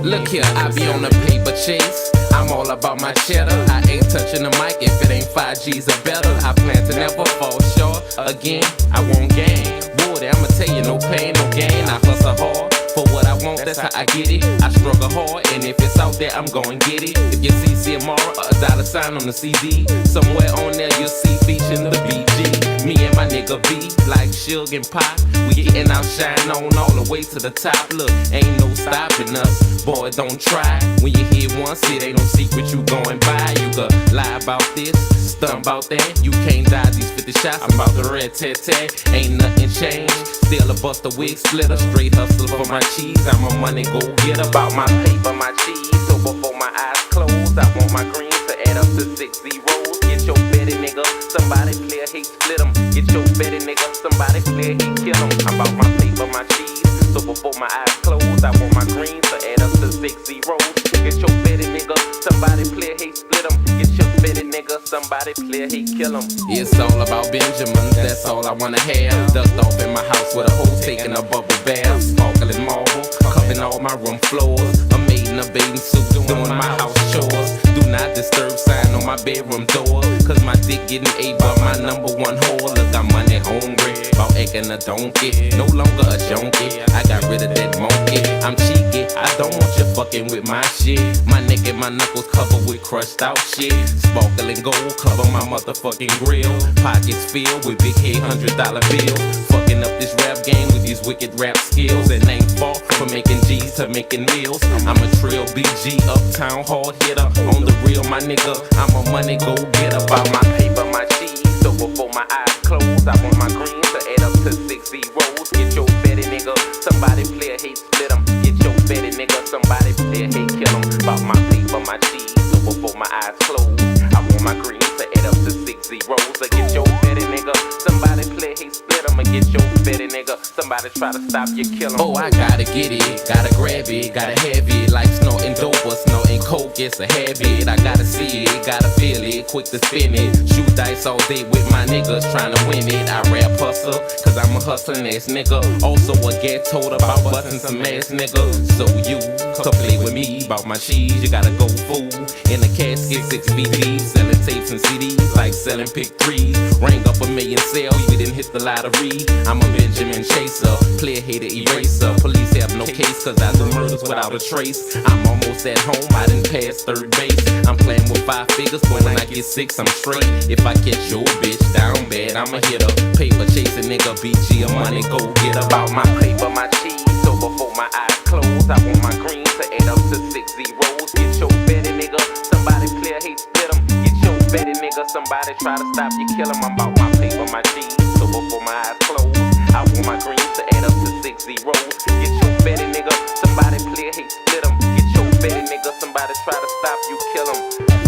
Look here, I be on a paper chase. I'm all about my cheddar. I ain't touching the mic if it ain't 5Gs or better. I plan to never fall short. Again, I won't gain. Boy, I'ma tell you, no pain, no gain. I hustle hard for what I want, that's how I get it. I struggle hard, and if it's out there, I'm gon' get it. If you see Samara, a dollar sign on the CD, somewhere on there you'll see featuring the BG. Me and my nigga V, like Suge and Pop, we getting our shine on all the way to the top. Look, ain't no stopping us, boy, don't try. When you hear one, it ain't no secret you going by. You could lie about this, stunt about that. You can't die these 50 shots, I'm about the red tat-tat. Ain't nothing changed, still a buster wig splitter. Straight hustle for my cheese, I'm a money go get about my paper, my cheese. So before my eyes close, I want my greens to add up to 6 zeros. Get your betty nigga, somebody play a hate split 'em. Get your betty nigga, somebody play a hate kill 'em. I'm about my paper, my cheese. So before my eyes close, I want my greens to add up to 6 zeros. Get your betty nigga, somebody play a hate split 'em. Get your betty nigga, somebody play a hate kill 'em. It's all about Benjamin, that's all I wanna have. Dust off in my house with a hoe taking a bubble bath. Sparkling marble, covering all my room floors. A maid in a bathing suit doing my house chores. Do not disturb sign on my bedroom door, cause my dick getting ate by my number one whore. Look, I'm money hungry, about acting a donkey. No longer a junkie, I got rid of that monkey. I'm cheeky, I don't want you fucking with my shit. My neck and my knuckles covered with crushed out shit. Sparkling gold cover my motherfucking grill. Pockets filled with big head $100 bills. Fucking up this rap game with these wicked rap skills. And ain't far from making G's to making meals. I'm a trill BG, uptown hard hitter. On the real, my nigga, I'm a money go get about my paper, my cheese. So before my eyes close, I want my greens to add up to 6 zeros. Get your betty nigga, somebody play a hate split 'em. Get your betty nigga, somebody play a hate kill 'em. About my paper, my cheese. So before my eyes close, I want my greens to add up to 6 zeros. Get your betty nigga, somebody play a hate split 'em. Get your betty nigga, somebody try to stop you, kill 'em. Oh, I gotta get it, gotta grab it, gotta have it. Like snorting dope or snorting coke, it's a habit. I gotta see it, gotta feel it, quick to spin it. Shoot dice all day with my niggas trying to win it. I rap hustle, cause I'm a hustling ass nigga. Also a get told about busting some ass nigga. So you come play with me, about my cheese, you gotta go fool. In a casket, 6 VDs, selling tapes and CDs, like selling pick 3s. Rang up a million sales, we didn't hit the lottery. I'm a Benjamin chaser, player hater eraser. Police have no case, cause I do murders without a trace. I'm almost at home, I didn't pass third base. I'm playing with 5 figures, but when I get 6, I'm straight. If I catch your bitch down bad, I'ma hit her. Paper chasing nigga, BG, a money go get about my paper, my cheese. So before my eyes close, I want my greens to add up to 6 zeros. Get your betty nigga, somebody play a hate split 'em. Get your betty nigga, somebody try to stop you, kill 'em. I'm about my paper, my cheese. So before my eyes close, I want my greens to add up to 6 zeros. Get your betty nigga, somebody play a hate split 'em. Get your betty nigga, somebody try to stop you, kill 'em.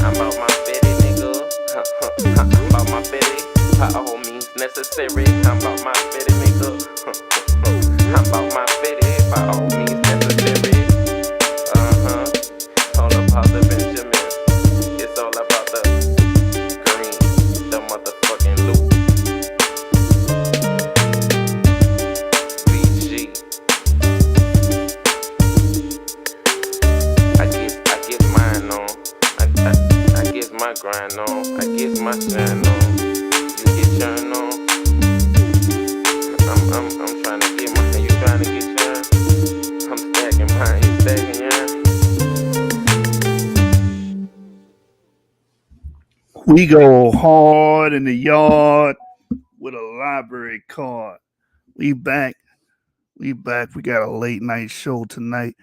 I'm about my betty nigga, I'm about my betty, by all means necessary. I'm about my betty nigga, I'm about my betty, by all means necessary. All about the Benjamin, it's all about the green, the motherfucking loot. VG, I get mine on, I get my grind on, I get my shine on, you get yourn on. I'm trying to get mine, you trying to get yours. I'm stacking mine, you stacking yours. We go hard in the yard with a library card. We back. We back. We got a late night show tonight.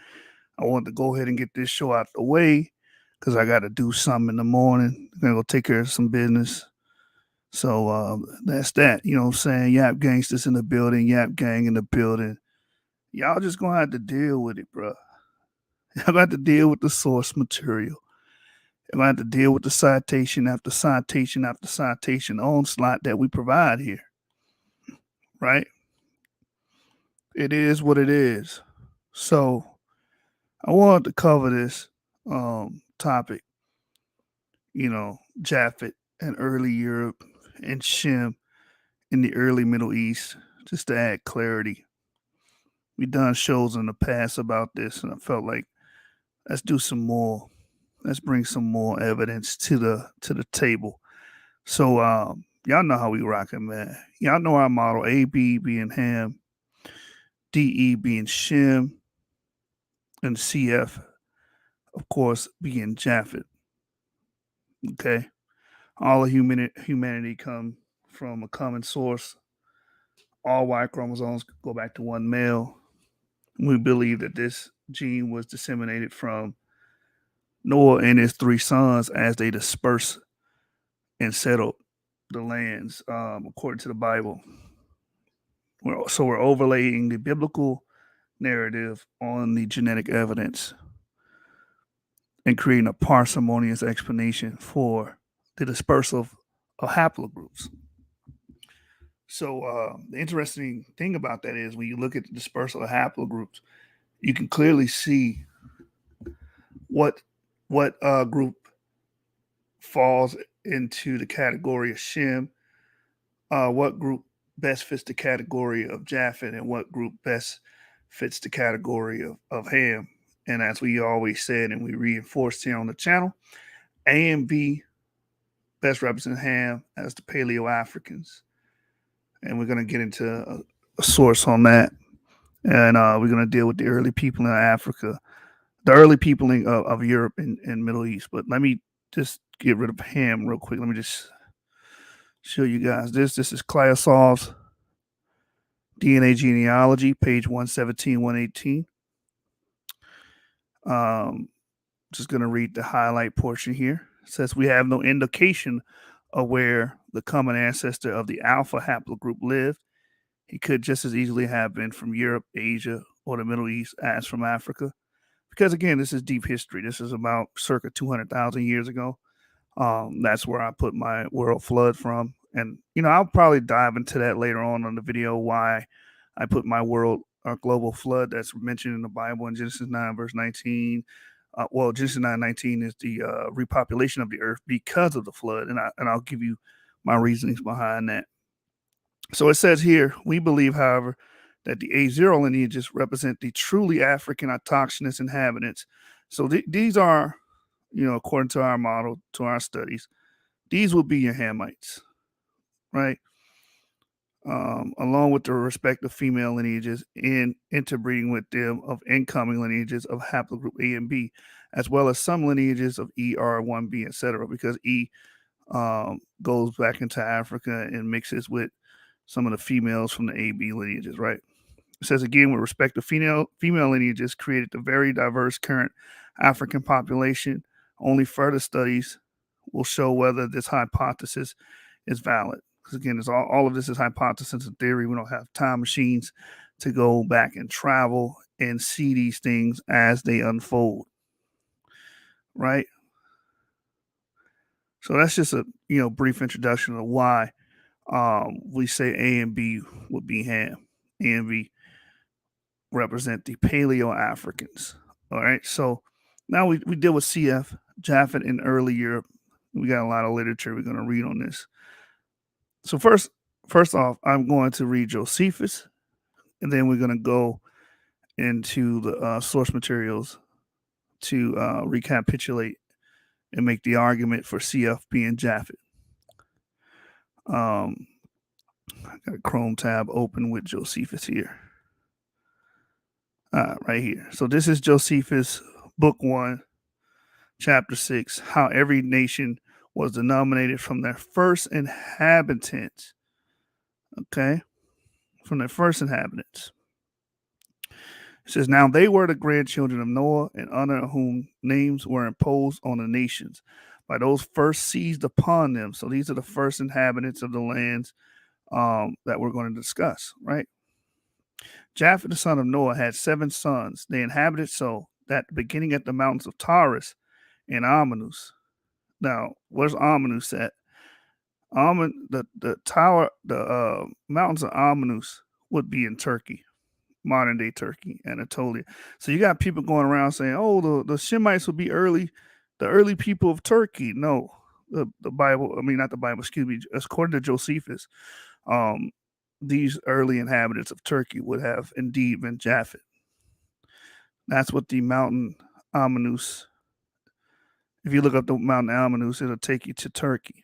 I want to go ahead and get this show out the way because I got to do something in the morning. I'm going to go take care of some business. So that's that. You know what I'm saying? Yap Gangsters in the building. Yap Gang in the building. Y'all just going to have to deal with it, bro. Y'all going to have to deal with the source material. You're going to have to deal with the citation after citation after citation onslaught that we provide here. Right? It is what it is. So I wanted to cover this topic, Japheth and early Europe and Shem in the early Middle East, just to add clarity. We've done shows in the past about this, and I felt like let's do some more. Let's bring some more evidence to the table. So y'all know how we rocking, man. Y'all know our model: AB being Ham, DE being Shem, and CF, of course, being Japheth. Okay, all of humanity come from a common source. All Y chromosomes go back to one male. We believe that this gene was disseminated from Noah and his three sons as they dispersed and settled the lands, according to the Bible. So we're overlaying the biblical narrative on the genetic evidence and creating a parsimonious explanation for the dispersal of haplogroups. So the interesting thing about that is when you look at the dispersal of haplogroups, you can clearly see what group falls into the category of Shem, what group best fits the category of Japheth, and what group best fits the category of Ham. And as we always said, and we reinforced here on the channel, A and B best represent Ham as the Paleo Africans. And we're going to get into a source on that. And we're going to deal with the early people in Africa, the early people of Europe and Middle East. But let me just get rid of Ham real quick. Let me just show you guys this. This is Klyosov's DNA genealogy, page 117, 118. Just going to read the highlight portion here. It says, we have no indication of where the common ancestor of the alpha haplogroup lived. He could just as easily have been from Europe, Asia, or the Middle East as from Africa. Because again, this is deep history. This is about circa 200,000 years ago. That's where I put my world flood from. And, I'll probably dive into that later on in the video, why I put my world global flood that's mentioned in the Bible in Genesis 9, verse 19. Genesis 9:19 is the repopulation of the earth because of the flood. And I'll give you my reasonings behind that. So it says here, we believe, however, that the A0 lineages represent the truly African autochthonous inhabitants. So these are, according to our model, to our studies, these will be your Hamites, right? Along with the respective female lineages and interbreeding with them of incoming lineages of haplogroup A and B, as well as some lineages of E, R, 1B, etc. Because E goes back into Africa and mixes with some of the females from the AB lineages, right? It says again, with respect to female lineages created the very diverse current African population. Only further studies will show whether this hypothesis is valid. Because again, it's all of this is hypothesis and theory. We don't have time machines to go back and travel and see these things as they unfold, right? So that's just a brief introduction of why we say A and B would be Ham. A and B represent the Paleo Africans. All right. So now we deal with CF, Japheth in early Europe. We got a lot of literature we're going to read on this. So first off, I'm going to read Josephus, and then we're going to go into the source materials to recapitulate and make the argument for CF being Japheth. I got a Chrome tab open with Josephus here. Right here. So this is Josephus, book 1, chapter 6, how every nation was denominated from their first inhabitants. Okay? From their first inhabitants. It says, now they were the grandchildren of Noah, and under whom names were imposed on the nations by those first seized upon them. So these are the first inhabitants of the lands that we're going to discuss, right? Japheth, the son of Noah, had 7 sons. They inhabited so that beginning at the mountains of Taurus and Amanus. Now, where's Amanus at? The mountains of Amanus would be in Turkey, modern day Turkey, Anatolia. So you got people going around saying, "Oh, the Shemites would be the early people of Turkey." No, the Bible. I mean, not the Bible. Excuse me. According to Josephus, these early inhabitants of Turkey would have indeed been Japheth. That's what the mountain Amanus. If you look up the mountain Amanus, it'll take you to Turkey.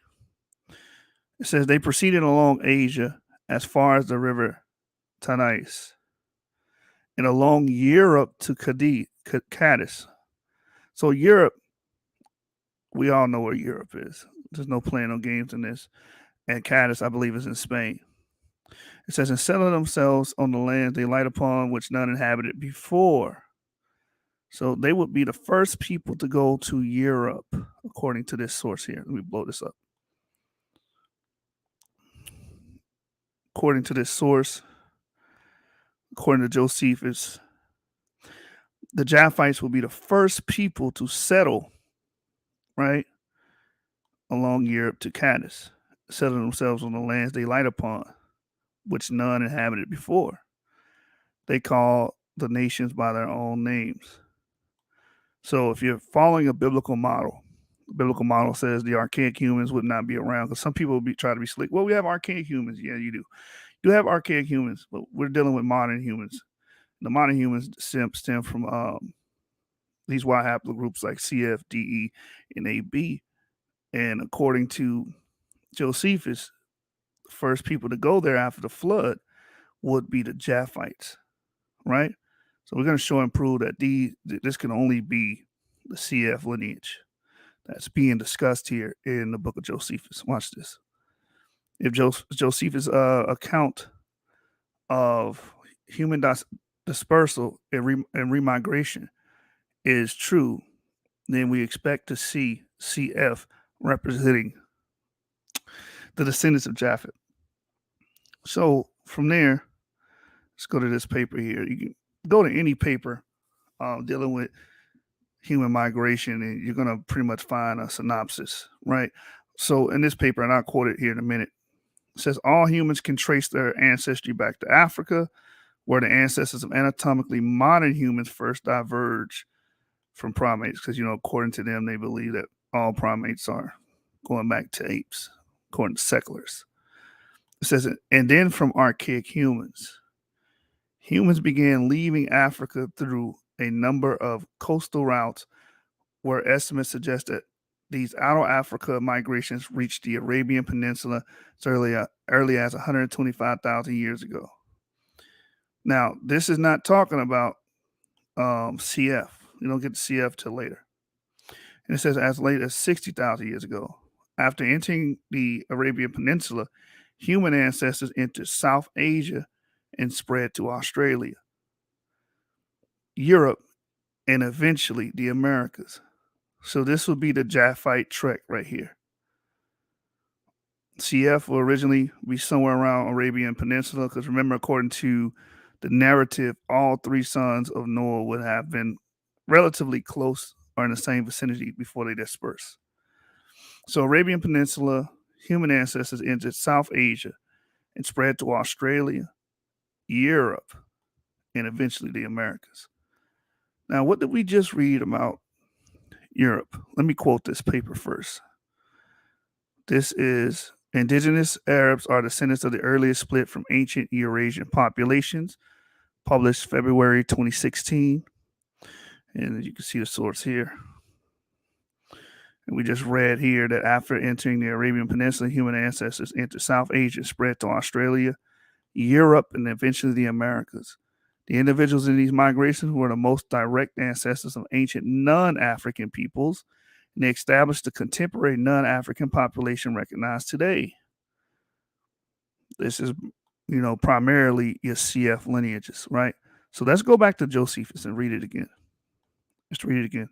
It says they proceeded along Asia as far as the river Tanais and along Europe to Cadiz. So Europe, we all know where Europe is. There's no playing no games in this. And Cadiz, I believe, is in Spain. It says, and settle themselves on the land they light upon which none inhabited before. So they would be the first people to go to Europe, according to this source here. Let me blow this up. According to this source, according to Josephus, the Japhites will be the first people to settle, right, along Europe to Cadiz, settle themselves on the lands they light upon, which none inhabited before. They call the nations by their own names. So if you're following a biblical model, the biblical model says the archaic humans would not be around because some people will try to be slick. Well, we have archaic humans. Yeah, you do. You have archaic humans, but we're dealing with modern humans. The modern humans stem from these Y haplogroups like CF, DE, and AB. And according to Josephus, the first people to go there after the flood would be the Japhites, right? So we're going to show and prove that this can only be the CF lineage that's being discussed here in the book of Josephus. Watch this. If Josephus' account of human dispersal and remigration is true, then we expect to see CF representing the descendants of Japheth. So from there, let's go to this paper here. You can go to any paper dealing with human migration, and you're going to pretty much find a synopsis, right? So in this paper, and I'll quote it here in a minute, it says all humans can trace their ancestry back to Africa, where the ancestors of anatomically modern humans first diverged from primates, because, according to them, they believe that all primates are going back to apes, according to seculars. It says, and then from archaic humans. Humans began leaving Africa through a number of coastal routes where estimates suggest that these out of Africa migrations reached the Arabian Peninsula as early as 125,000 years ago. Now, this is not talking about CF. You don't get to CF till later. And it says as late as 60,000 years ago. After entering the Arabian Peninsula, human ancestors entered South Asia and spread to Australia, Europe, and eventually the Americas. So this would be the Japhite trek right here. CF will originally be somewhere around Arabian Peninsula, because remember, according to the narrative, all three sons of Noah would have been relatively close or in the same vicinity before they dispersed. So Arabian Peninsula, human ancestors entered South Asia and spread to Australia, Europe, and eventually the Americas. Now, what did we just read about Europe? Let me quote this paper first. This is Indigenous Arabs are descendants of the earliest split from ancient Eurasian populations, published February 2016. And you can see the source here. And we just read here that after entering the Arabian Peninsula, human ancestors entered South Asia, spread to Australia, Europe, and eventually the Americas. The individuals in these migrations were the most direct ancestors of ancient non-African peoples, and they established the contemporary non-African population recognized today. This is, primarily your CF lineages, right? So let's go back to Josephus and read it again. Let's read it again.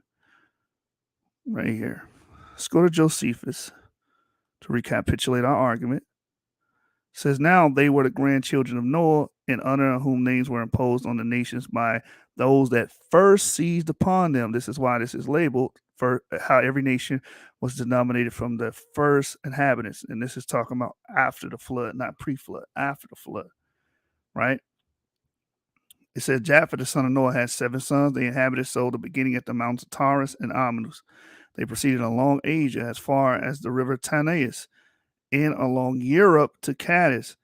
Right here. Let's go to Josephus to recapitulate our argument. It says, now they were the grandchildren of Noah, in honor of whom names were imposed on the nations by those that first seized upon them. This is why this is labeled for how every nation was denominated from the first inhabitants. And this is talking about after the flood, not pre-flood, after the flood, right? It said Japheth, the son of Noah, had 7 sons. They inhabited the beginning at the mountains of Taurus and Amanus. They proceeded along Asia as far as the river Tanais and along Europe to Cadiz,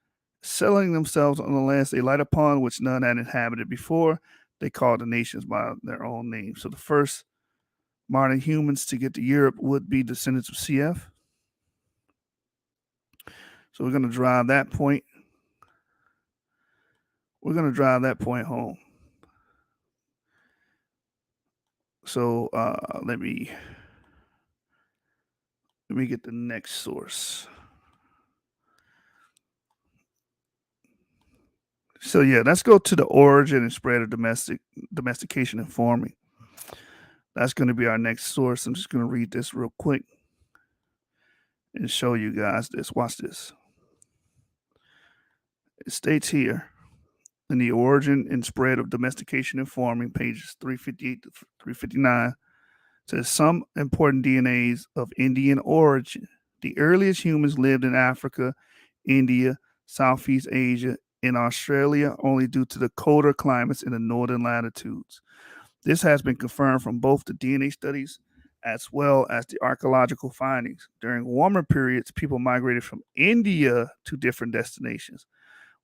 settling themselves on the lands they light upon, which none had inhabited before. They called the nations by their own names. So the first Modern humans to get to Europe would be descendants of CF. So we're going to drive that point. We're going to drive that point home. So let me get the next source. So yeah, let's go to the origin and spread of domestication and farming. That's going to be our next source. I'm just going to read this real quick and show you guys this. Watch this. It states here in the origin and spread of domestication and farming, pages 358 to 359, says some important DNAs of Indian origin. The earliest humans lived in Africa, India, Southeast Asia, and Australia only due to the colder climates in the northern latitudes. This has been confirmed from both the DNA studies as well as the archaeological findings. During warmer periods, people migrated from India to different destinations.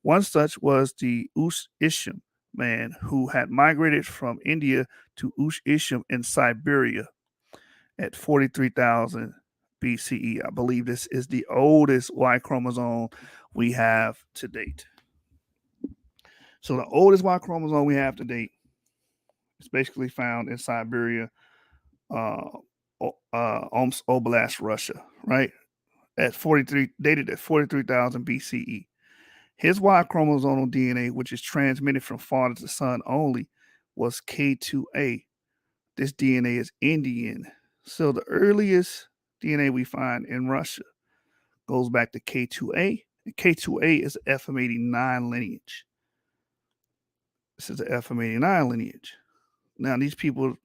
One such was the Ush-Ishim man who had migrated from India to Ush-Ishim in Siberia at 43,000 BCE. I believe this is the oldest Y chromosome we have to date. So the oldest Y chromosome we have to date is basically found in Siberia, Omsk Oblast, Russia, right? Dated at 43,000 BCE. His Y chromosomal DNA, which is transmitted from father to son only, was K2A. This DNA is Indian. So the earliest DNA we find in Russia goes back to K2A. And K2A is FM89 lineage. This is the FM89 lineage. Now, these people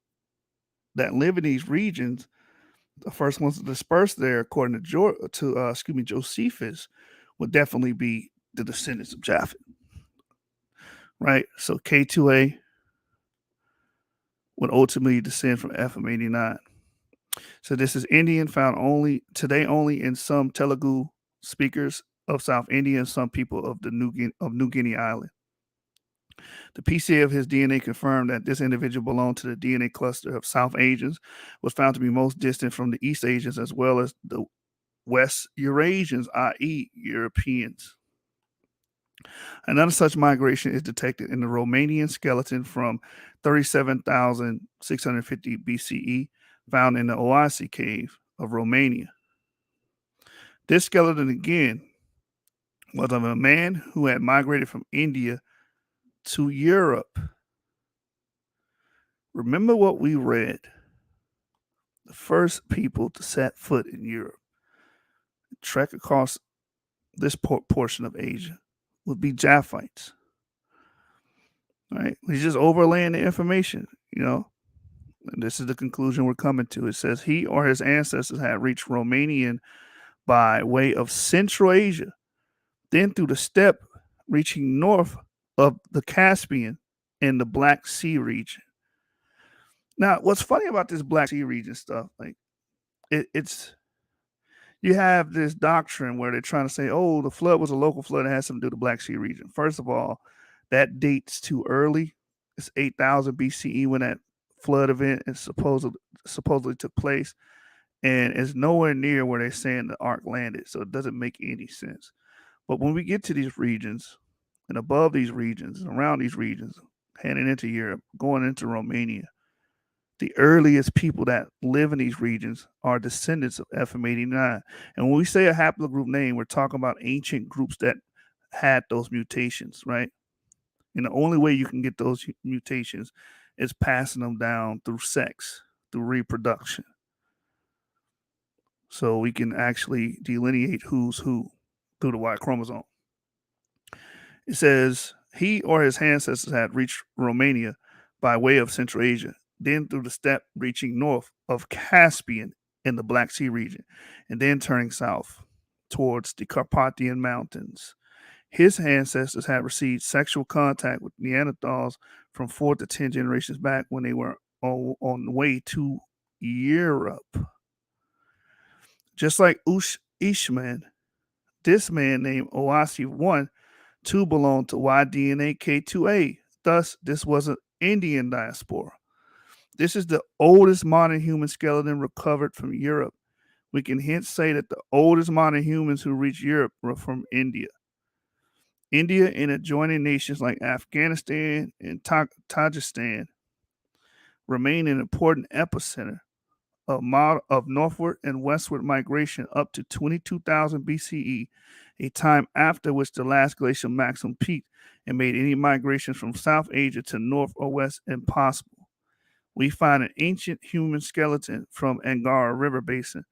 that live in these regions, the first ones to disperse there, according to Josephus, would definitely be the descendants of Japheth. Right? So K2A would ultimately descend from FM89. So this is Indian, found today only in some Telugu speakers of South India and some people of New Guinea Island. The PCA of his DNA confirmed that this individual belonged to the DNA cluster of South Asians, was found to be most distant from the East Asians as well as the West Eurasians, i.e. Europeans. Another such migration is detected in the Romanian skeleton from 37,650 BCE, found in the Oase cave of Romania. This skeleton again was of a man who had migrated from India to Europe. Remember what we read. The first people to set foot in Europe, trek across this portion of Asia, would be Japhites. Right? He's just overlaying the information, And this is the conclusion we're coming to. It says he or his ancestors had reached Romanian by way of Central Asia, then through the steppe, reaching north of the Caspian and the Black Sea region. Now, what's funny about this Black Sea region stuff, like it's you have this doctrine where they're trying to say, oh, the flood was a local flood that has something to do with the Black Sea region. First of all, that dates too early. It's 8,000 BCE when that flood event is supposedly took place, and it's nowhere near where they're saying the ark landed, so it doesn't make any sense. But when we get to these regions, and above these regions, and around these regions, heading into Europe, going into Romania, the earliest people that live in these regions are descendants of FM89. And when we say a haplogroup name, we're talking about ancient groups that had those mutations, right? And the only way you can get those mutations is passing them down through sex, through reproduction. So we can actually delineate who's who through the Y chromosome. It says he or his ancestors had reached Romania by way of Central Asia, then through the steppe reaching north of Caspian in the Black Sea region, and then turning south towards the Carpathian Mountains. His ancestors had received sexual contact with Neanderthals from 4 to 10 generations back when they were on the way to Europe. Just like Ishman, this man named Oasi 1, 2 belonged to Y DNA K2A. Thus, this was an Indian diaspora. This is the oldest modern human skeleton recovered from Europe. We can hence say that the oldest modern humans who reached Europe were from India. India and adjoining nations like Afghanistan and Tajikistan remain an important epicenter of northward and westward migration up to 22,000 BCE, a time after which the last glacial maximum peaked and made any migration from South Asia to North or West impossible. We find an ancient human skeleton from Angara River Basin,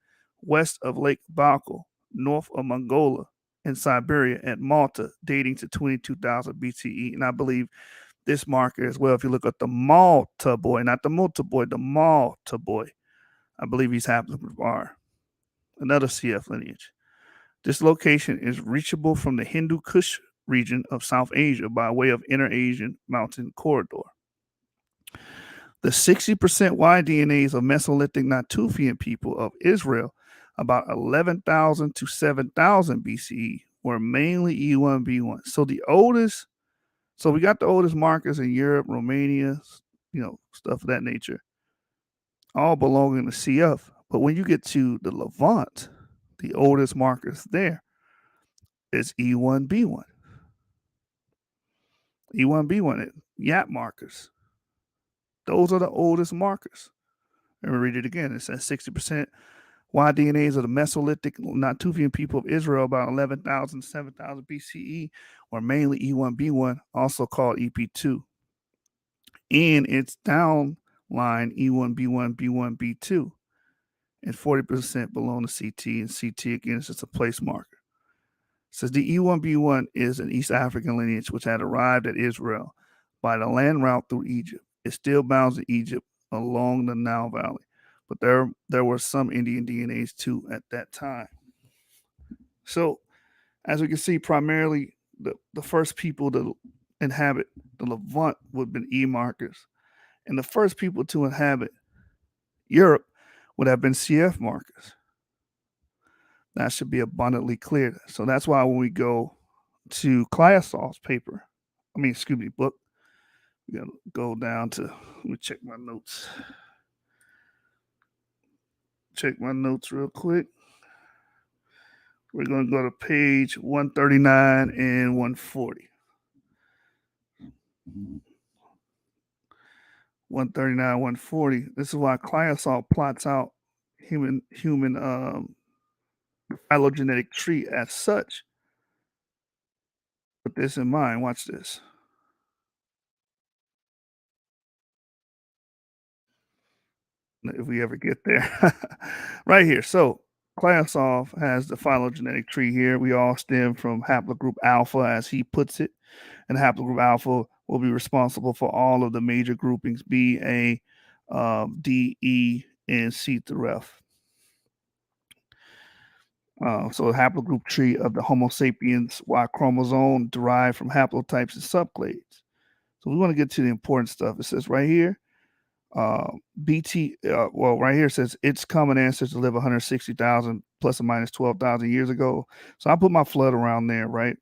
west of Lake Baikal, north of Mongolia and Siberia at Malta, dating to 22,000 BCE. And I believe this marker as well, if you look at the Malta boy, not the Malta boy, the Malta boy, I believe he's haplogroup R, another CF lineage. This location is reachable from the Hindu Kush region of South Asia by way of Inner Asian Mountain Corridor. The 60% Y DNAs of Mesolithic Natufian people of Israel, about 11,000 to 7,000 BCE, were mainly E1B1. So we got the oldest markers in Europe, Romania, stuff of that nature, all belonging to CF. But when you get to the Levant, the oldest markers there is E1B1. E1B1, Yap markers. Those are the oldest markers. Let me read it again. It says 60% Y DNAs of the Mesolithic Natufian people of Israel, about 11,000 to 7,000 BCE, were mainly E1B1, also called EP2. And its downline E1B1, B1, B2. And 40% belong to CT, and CT again is just a place marker. It says the E1B1 is an East African lineage which had arrived at Israel by the land route through Egypt. It still bounds to Egypt along the Nile Valley, but there were some Indian DNAs too at that time. So, as we can see, primarily the first people to inhabit the Levant would have been E markers, and the first people to inhabit Europe would have been CF markers. That should be abundantly clear. So that's why when we go to Clayasov's book, we gotta go down to, let me check my notes. Check my notes real quick. We're going to go to page 139 and 140. 139, 140. This is why Clayasov plots out human phylogenetic tree as such. Put this in mind. Watch this. If we ever get there. Right here. So Clayasov has the phylogenetic tree here. We all stem from haplogroup alpha, as he puts it. And haplogroup alpha will be responsible for all of the major groupings B, A, D, E, and C through F. So a haplogroup tree of the Homo sapiens Y chromosome derived from haplotypes and subclades. So we want to get to the important stuff. It says right here, right here it says its common ancestors live 160,000 plus or minus 12,000 years ago. So I put my flood around there, right?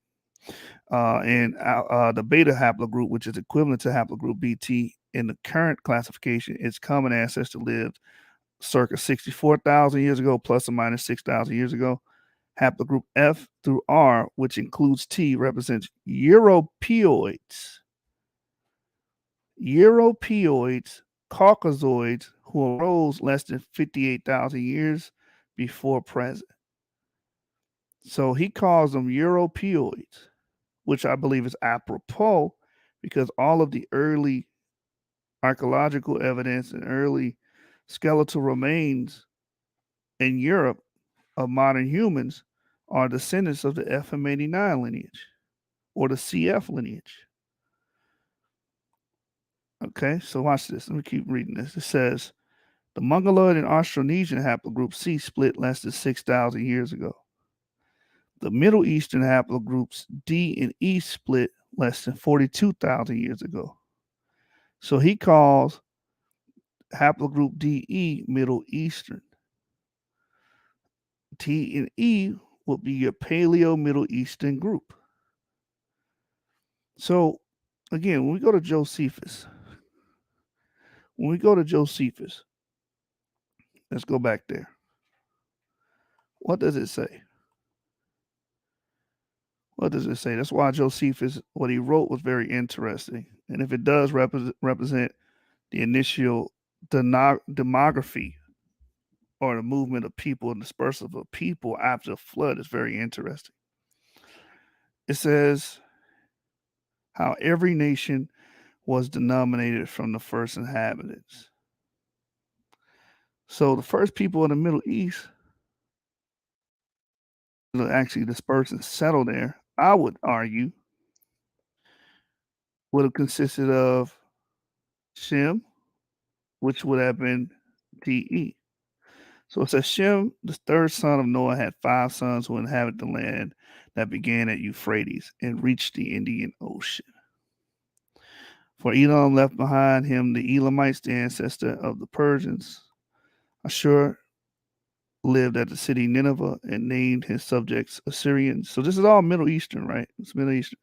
And the beta haplogroup, which is equivalent to haplogroup BT in the current classification, its common ancestor lived circa 64,000 years ago, plus or minus 6,000 years ago. Haplogroup F through R, which includes T, represents Europeoids. Europeoids, Caucasoids, who arose less than 58,000 years before present. So he calls them Europeoids, which I believe is apropos because all of the early archaeological evidence and early skeletal remains in Europe of modern humans are descendants of the FM89 lineage or the CF lineage. Okay, so watch this. Let me keep reading this. It says the Mongoloid and Austronesian haplogroup C split less than 6,000 years ago. The Middle Eastern haplogroups D and E split less than 42,000 years ago. So he calls haplogroup DE Middle Eastern. T and E will be your Paleo Middle Eastern group. So again, when we go to Josephus, When we go to Josephus, let's go back there. What does it say? What does it say? That's why Josephus, what he wrote was very interesting. And if it does represent the initial demography or the movement of people and dispersal of people after the flood, it's very interesting. It says how every nation was denominated from the first inhabitants. So the first people in the Middle East actually dispersed and settled there, I would argue, would have consisted of Shem, which would have been DE. So it says Shem, the third son of Noah, had 5 sons who inhabited the land that began at Euphrates and reached the Indian Ocean. For Elam left behind him the Elamites, the ancestor of the Persians. Ashur lived at the city Nineveh and named his subjects Assyrians. So this is all Middle Eastern, right? It's Middle Eastern.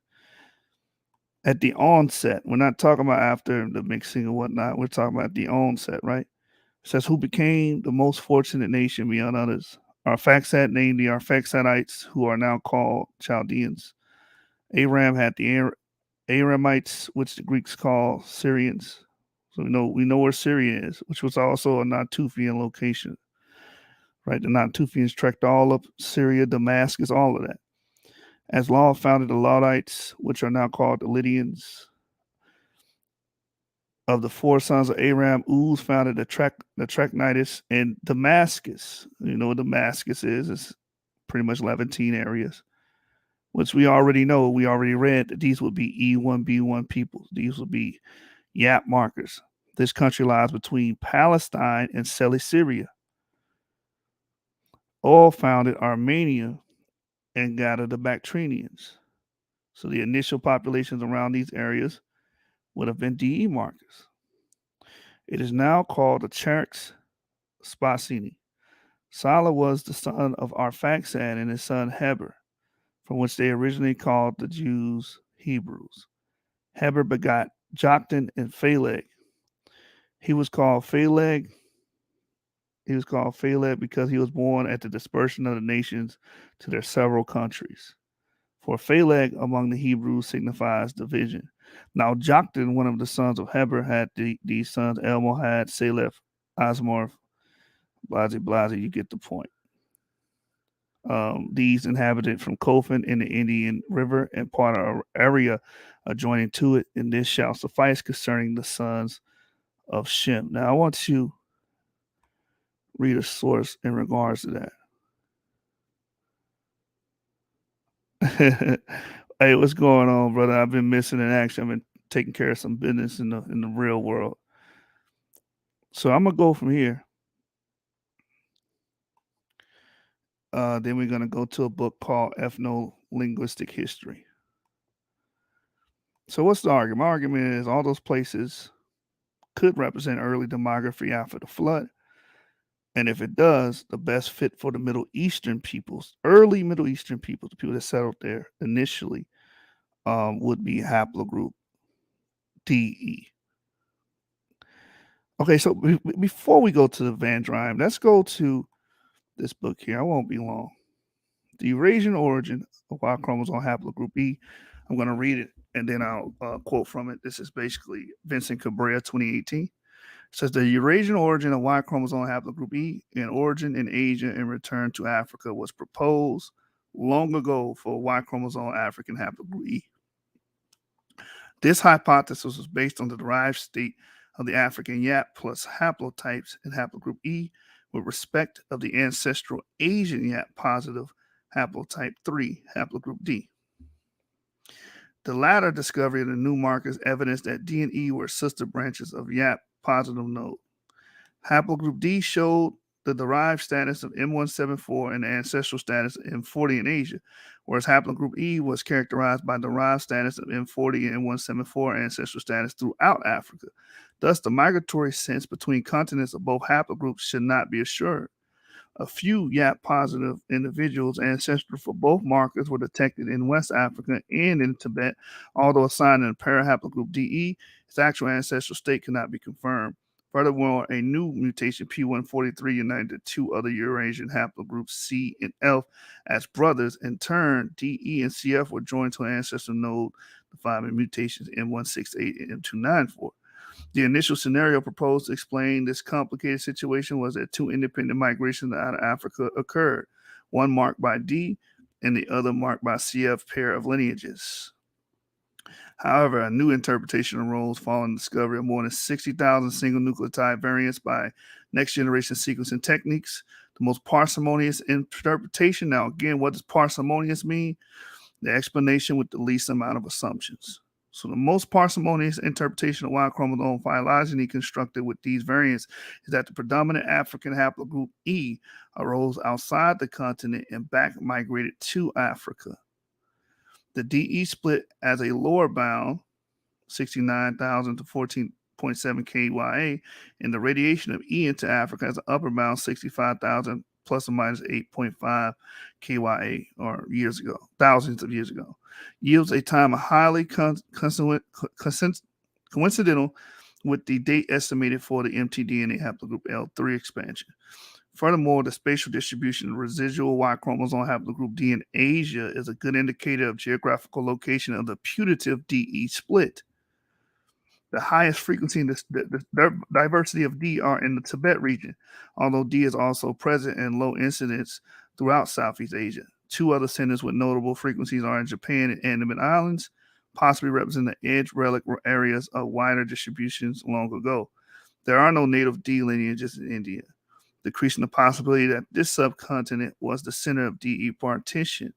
At the onset, we're not talking about after the mixing or whatnot. We're talking about the onset, right? It says, who became the most fortunate nation beyond others. Arphaxad named the Arphaxadites, who are now called Chaldeans. Aram had the Aramites, which the Greeks call Syrians. So we know where Syria is, which was also a Natufian location. Right, the Natufians trekked all up Syria, Damascus, all of that. As Law founded the Laudites, which are now called the Lydians. Of the 4 sons of Aram, Uz founded the Trachonitis and Damascus. You know what Damascus is? It's pretty much Levantine areas, which we already know. We already read that these would be E1B1 peoples. These would be Yap markers. This country lies between Palestine and Cilicia. All founded Armenia and gathered the Bactrians. So the initial populations around these areas would have been DE markers. It is now called the Charx Spasini. Salah was the son of Arphaxad and his son Heber, from which they originally called the Jews Hebrews. Heber begot Joktan and Phaleg. He was called Phaleg because he was born at the dispersion of the nations to their several countries. For Phaleg among the Hebrews signifies division. Now Joktan, one of the sons of Heber, had these sons, Elmohad, Saleph, Asmorph, Blase, you get the point. These inhabited from Kofan in the Indian River and part of area adjoining to it, and this shall suffice concerning the sons of Shem. Now I want to read a source in regards to that. Hey, what's going on, brother? I've been missing in action. I've been taking care of some business in the real world. So I'm gonna go from here. Then we're gonna go to a book called Ethno-Linguistic History. So what's the argument? My argument is all those places could represent early demography after the flood. And if it does, the best fit for the Middle Eastern peoples, early Middle Eastern peoples, the people that settled there initially, would be haplogroup DE. Okay, so before we go to the Van Drime, let's go to this book here. I won't be long. The Eurasian Origin of Y Chromosome Haplogroup E. I'm going to read it and then I'll quote from it. This is basically Vincent Cabrera, 2018. It says the Eurasian origin of Y chromosome haplogroup E and origin in Asia and return to Africa was proposed long ago for Y chromosome African haplogroup E. This hypothesis was based on the derived state of the African Yap plus haplotypes in haplogroup E with respect of the ancestral Asian Yap positive haplotype 3 haplogroup D. The latter discovery of the new markers evidenced that D and E were sister branches of Yap positive node. Haplogroup D showed the derived status of M174 and the ancestral status of M40 in Asia, whereas haplogroup E was characterized by derived status of M40 and M174 ancestral status throughout Africa. Thus, the migratory sense between continents of both haplogroups should not be assured. A few YAP positive individuals ancestral for both markers were detected in West Africa and in Tibet, although assigned in parahaplogroup DE, its actual ancestral state cannot be confirmed. Furthermore, a new mutation P143 united two other Eurasian haplogroups C and F as brothers. In turn, D, E, and CF were joined to an ancestral node defined by mutations M168 and M294. The initial scenario proposed to explain this complicated situation was that two independent migrations out of Africa occurred, one marked by D and the other marked by CF pair of lineages. However, a new interpretation arose following the discovery of more than 60,000 single nucleotide variants by next generation sequencing techniques. The most parsimonious interpretation. Now, again, what does parsimonious mean? The explanation with the least amount of assumptions. So, the most parsimonious interpretation of Y chromosome phylogeny constructed with these variants is that the predominant African haplogroup E arose outside the continent and back migrated to Africa. The DE split as a lower bound, 69,000 to 14.7 KYA, and the radiation of E into Africa as an upper bound, 65,000 plus or minus 8.5 KYA, or years ago, thousands of years ago, yields a time highly coincidental with the date estimated for the mtDNA haplogroup L3 expansion. Furthermore, the spatial distribution of residual Y chromosome haplogroup D in Asia is a good indicator of geographical location of the putative DE split. The highest frequency in the diversity of D are in the Tibet region, although D is also present in low incidence throughout Southeast Asia. Two other centers with notable frequencies are in Japan and Andaman Islands, possibly representing the edge relic areas of wider distributions long ago. There are no native D lineages in India, decreasing the possibility that this subcontinent was the center of DE partition,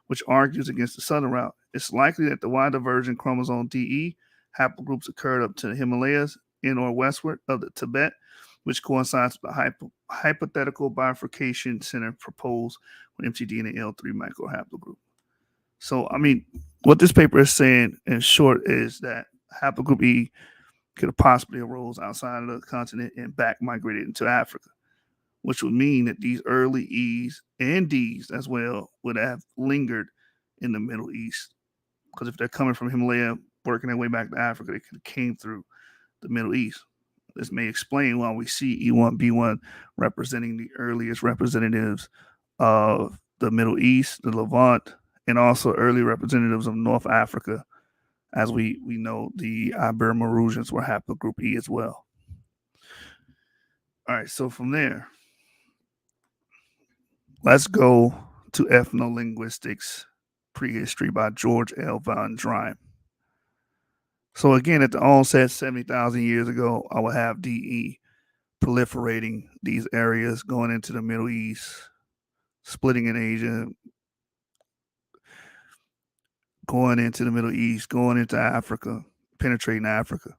which argues against the southern route. It's likely that the Y divergent chromosome DE haplogroups occurred up to the Himalayas in or westward of the Tibet, which coincides with the hypothetical bifurcation center proposed with mtDNA L3 microhaplogroup. So, I mean, what this paper is saying in short is that haplogroup E could have possibly arose outside of the continent and back migrated into Africa, which would mean that these early E's and D's as well would have lingered in the Middle East. Because if they're coming from Himalaya, working their way back to Africa, they could have came through the Middle East. This may explain why we see E1, B1 representing the earliest representatives of the Middle East, the Levant, and also early representatives of North Africa. As we know, the Ibero-Maurusians were haplogroup E as well. All right, so from there, let's go to Ethnolinguistics Prehistory by George L. Van Driem. So again, at the onset, 70,000 years ago, I will have DE proliferating these areas, going into the Middle East, splitting in Asia, going into the Middle East, going into Africa, penetrating Africa.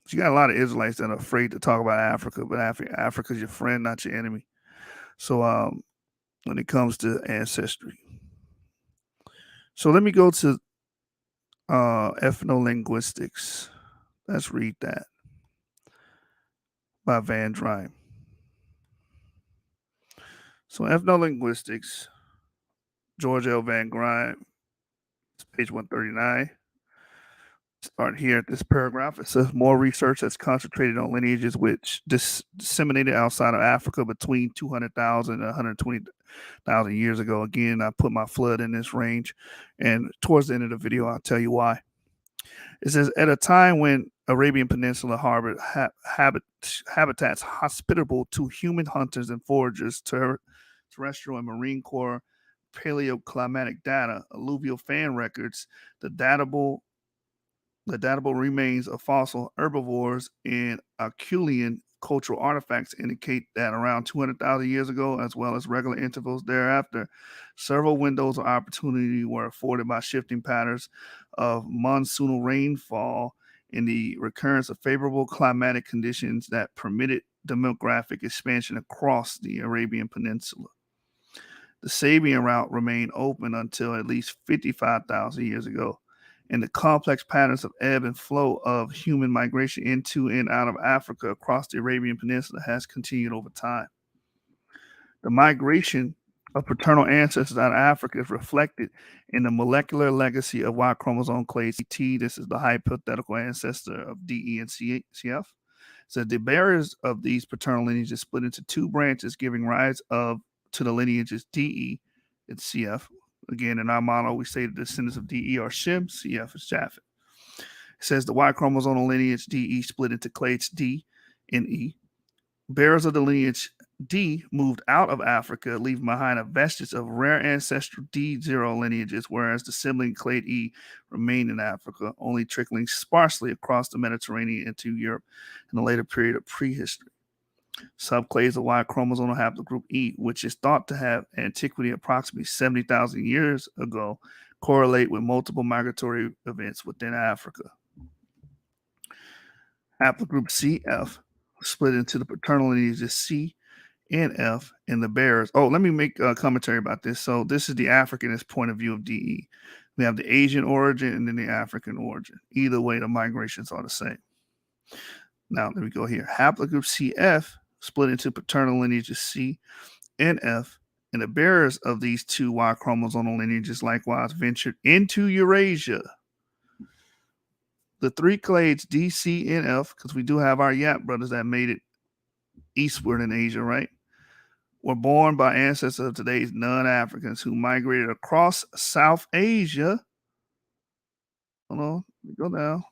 So you got a lot of Israelites that are afraid to talk about Africa, but Africa's your friend, not your enemy. So when it comes to ancestry. So let me go to Ethnolinguistics. Let's read that by Van Driem. So Ethnolinguistics, George L. Van Driem, it's page 139. Start here at this paragraph. It says more research that's concentrated on lineages which disseminated outside of Africa between 200,000 and 120,000 years ago. Again, I put my flood in this range, and towards the end of the video, I'll tell you why. It says, at a time when Arabian Peninsula harbored habitats hospitable to human hunters and foragers, terrestrial and marine core paleoclimatic data, alluvial fan records, the datable remains of fossil herbivores, and Herculean cultural artifacts indicate that around 200,000 years ago, as well as regular intervals thereafter, several windows of opportunity were afforded by shifting patterns of monsoonal rainfall and the recurrence of favorable climatic conditions that permitted demographic expansion across the Arabian Peninsula. The Sabian route remained open until at least 55,000 years ago, and the complex patterns of ebb and flow of human migration into and out of Africa across the Arabian Peninsula has continued over time. The migration of paternal ancestors out of Africa is reflected in the molecular legacy of Y chromosome clade T. This is the hypothetical ancestor of DE and CF. So the bearers of these paternal lineages split into two branches, giving rise to the lineages DE and CF. Again, in our model, we say the descendants of DE are Shem, CF is Japheth. It says the Y chromosomal lineage DE split into clades D and E. Bearers of the lineage D moved out of Africa, leaving behind a vestige of rare ancestral D0 lineages, whereas the sibling clade E remained in Africa, only trickling sparsely across the Mediterranean into Europe in the later period of prehistory. Subclades of Y chromosomal haplogroup E, which is thought to have antiquity approximately 70,000 years ago, correlate with multiple migratory events within Africa. Haplogroup CF split into the paternal lineages C and F and the bearers. Oh, let me make a commentary about this. So this is the Africanist point of view of DE. We have the Asian origin and then the African origin. Either way, the migrations are the same. Now, let me go here. Haplogroup CF split into paternal lineages C and F, and the bearers of these two Y chromosomal lineages likewise ventured into Eurasia. The three clades D, C, and F, because we do have our Yap brothers that made it eastward in Asia, right? Were born by ancestors of today's non-Africans who migrated across South Asia. Hold on, go down.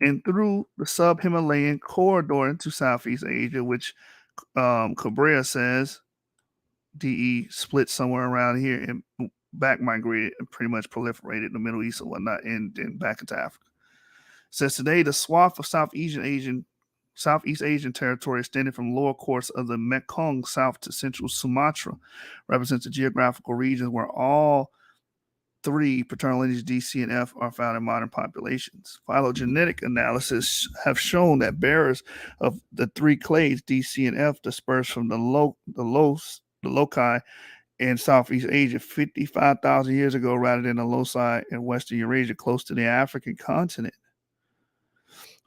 And through the sub-Himalayan corridor into Southeast Asia, which Cabrera says DE split somewhere around here and back migrated and pretty much proliferated in the Middle East and whatnot, and then back into Africa. It says today the swath of Southeast Asian territory extending from lower course of the Mekong south to central Sumatra represents the geographical regions where all three paternal lineages D, C, and F are found in modern populations. Phylogenetic analysis have shown that bearers of the three clades D, C, and F dispersed from the loci in Southeast Asia 55,000 years ago rather than the loci in Western Eurasia close to the African continent.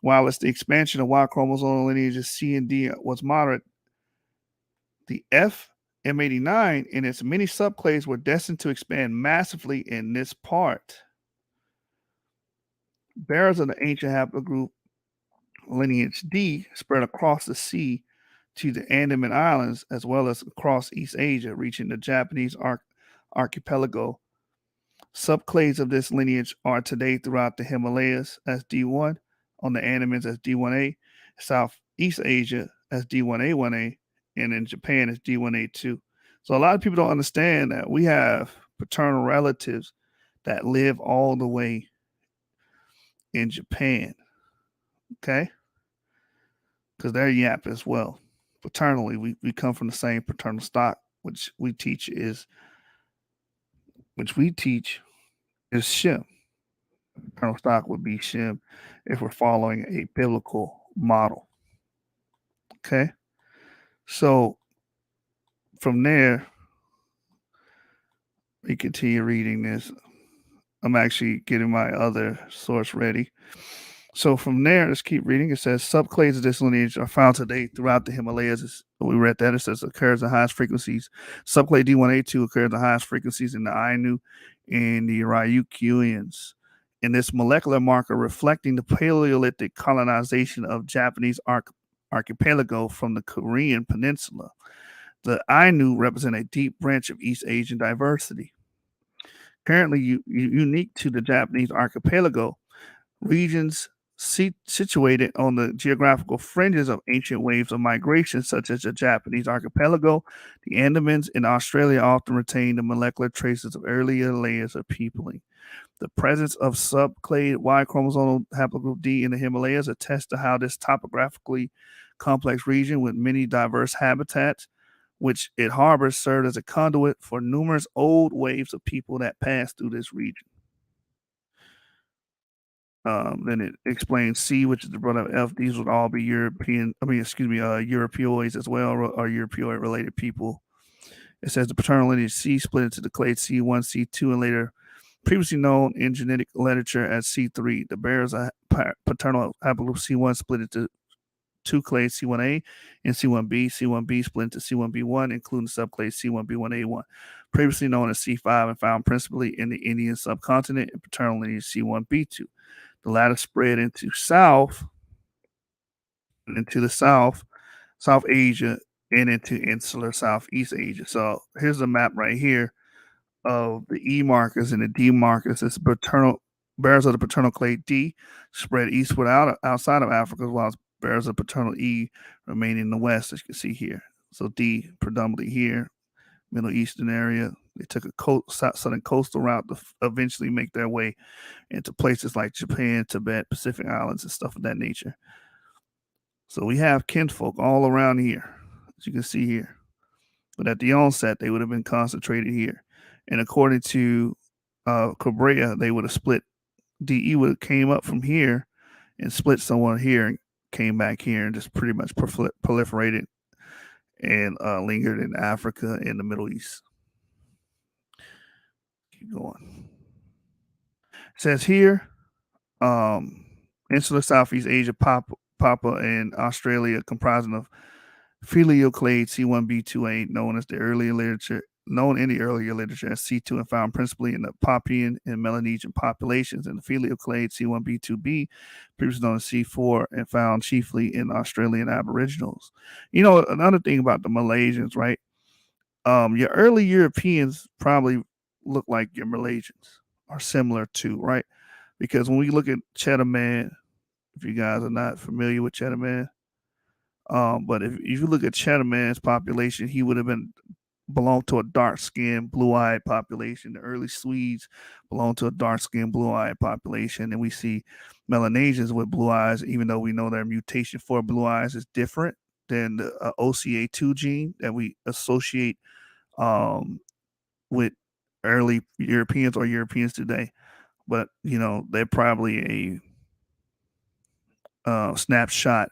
While it's the expansion of Y chromosomal lineages C and D was moderate, the F M89 and its many subclades were destined to expand massively in this part. Bearers of the ancient haplogroup lineage D spread across the sea to the Andaman Islands as well as across East Asia, reaching the Japanese archipelago. Subclades of this lineage are today throughout the Himalayas as D1, on the Andamans as D1A, Southeast Asia as D1A1A, and in Japan as D1A2. So a lot of people don't understand that we have paternal relatives that live all the way in Japan, okay? Because they're Yap as well. Paternally, we come from the same paternal stock, which we teach is Shem. Paternal stock would be Shem if we're following a biblical model. Okay? So from there, we continue reading this. I'm actually getting my other source ready. So from there, let's keep reading. It says subclades of this lineage are found today throughout the Himalayas. We read that. It says occurs at highest frequencies. Subclade D1A2 occurs at the highest frequencies in the Ainu and the Ryukyuans. In this molecular marker reflecting the Paleolithic colonization of Japanese archipelago from the Korean peninsula. The Ainu represent a deep branch of East Asian diversity. Currently unique to the Japanese archipelago, regions situated on the geographical fringes of ancient waves of migration, such as the Japanese archipelago, the Andamans, and Australia often retain the molecular traces of earlier layers of peopling. The presence of subclade Y chromosomal haplogroup D in the Himalayas attests to how this topographically complex region with many diverse habitats, which it harbors, served as a conduit for numerous old waves of people that passed through this region. Then it explains C, which is the brother of F. These would all be Europeoids as well, or Europeoid-related people. It says the paternal lineage C split into the clade C1, C2, and later previously known in genetic literature as C3. The bearers of paternal haplogroup C1 split into two clades C1A and C1B. C1B split into C1B1, including subclade C1B1A1, previously known as C5 and found principally in the Indian subcontinent, and paternal lineage C1B2. The latter spread into South into the South Asia, and into insular Southeast Asia. So here's a map right here of the E markers and the D markers. It's paternal bears of the paternal clade D spread eastward outside of Africa, while bears of paternal E remain in the west, as you can see here. So D predominantly here, Middle Eastern area. They took a southern coastal route to eventually make their way into places like Japan, Tibet, Pacific Islands, and stuff of that nature. So we have kinfolk all around here, as you can see here. But at the onset, they would have been concentrated here. And according to Cabrera, they would have split. DE would have came up from here and split somewhere here and came back here and just pretty much proliferated and lingered in Africa and the Middle East. Keep going. It says here, insular Southeast Asia, Papua, and Australia, comprising of Phylioclade C1b28, known in the earlier literature as C2 and found principally in the Papuan and Melanesian populations, and the Phylioclade C1b2b, previously known as C4, and found chiefly in Australian Aboriginals. You know, another thing about the Malaysians, right? Your early Europeans probably look like your Malaysians, are similar to, right? Because when we look at Cheddar Man, if you guys are not familiar with Cheddar Man, but if you look at Cheddar Man's population, he would have belonged to a dark-skinned, blue-eyed population. The early Swedes belonged to a dark-skinned, blue-eyed population, and we see Melanesians with blue eyes, even though we know their mutation for blue eyes is different than the OCA2 gene that we associate with early Europeans or Europeans today. But you know, they're probably a snapshot,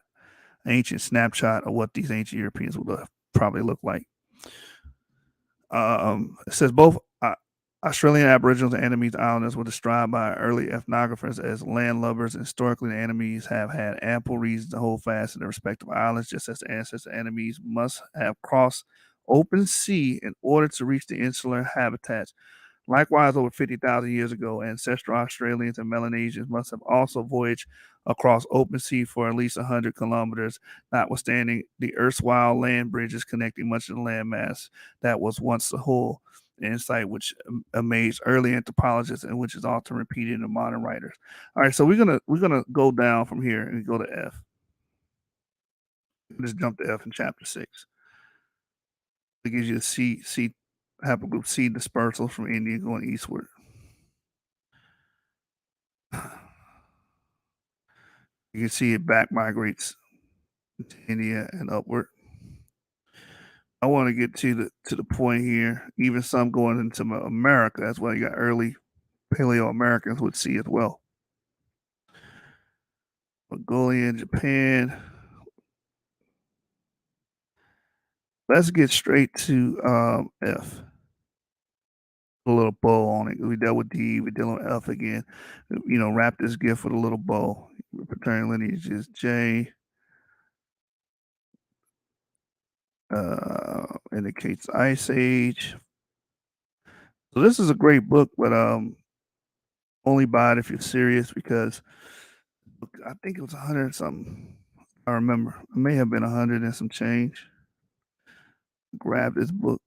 ancient snapshot of what these ancient Europeans would have probably looked like. It says both Australian Aboriginals and Annamese Islanders were described by early ethnographers as landlubbers. And historically, the Annamese have had ample reason to hold fast in their respective islands, just as the ancestors Annamese must have crossed open sea in order to reach the insular habitats. Likewise, over 50,000 years ago, ancestral Australians and Melanesians must have also voyaged across open sea for at least 100 kilometers, notwithstanding the erstwhile land bridges connecting much of the landmass that was once the whole. Insight which amazed early anthropologists and which is often repeated in modern writers. All right, so we're gonna go down from here and go to F. Just jump to F in chapter 6. It gives you a C haplogroup C dispersal from India going eastward. You can see it back migrates to India and upward. I want to get to the point here. Even some going into America. That's why you got early Paleo Americans would see as well. Mongolia, Japan. Let's get straight to F. A little bow on it. We dealt with D. We're dealing with F again. You know, wrap this gift with a little bow. Paternal lineage is J. Indicates Ice Age. So this is a great book, but only buy it if you're serious because I think it was 100 something. I remember it may have been 100 and some change. Grab this book.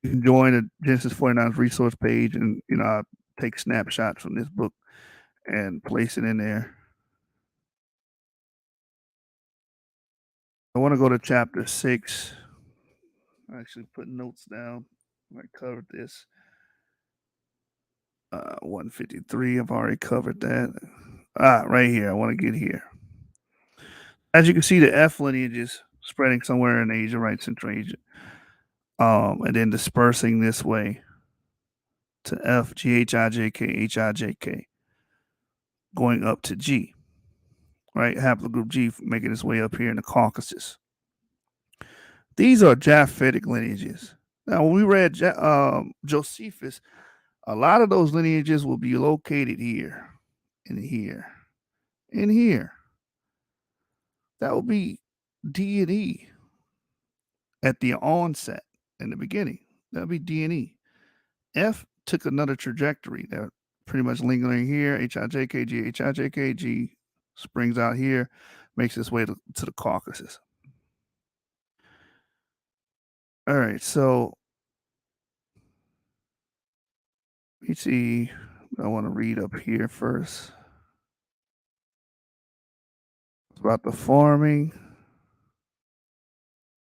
You can join the Genesis 49's resource page, and you know I'll take snapshots from this book and place it in there. I want to go to chapter 6. I actually put notes down. I covered this. 153. I've already covered that. Right here. I want to get here. As you can see, the F lineage is spreading somewhere in Asia, right, Central Asia, and then dispersing this way to F, G, H, I, J, K, H, I, J, K, going up to G, right? Haplogroup G making its way up here in the Caucasus. These are Japhetic lineages. Now, when we read Josephus, a lot of those lineages will be located here, and here, and here. That will be D and E at the onset in the beginning. That would be D and E. F took another trajectory. They're pretty much lingering here. H I J K G H I J K G springs out here, makes its way to the Caucasus. All right, so let me see. I want to read up here first. It's about the farming.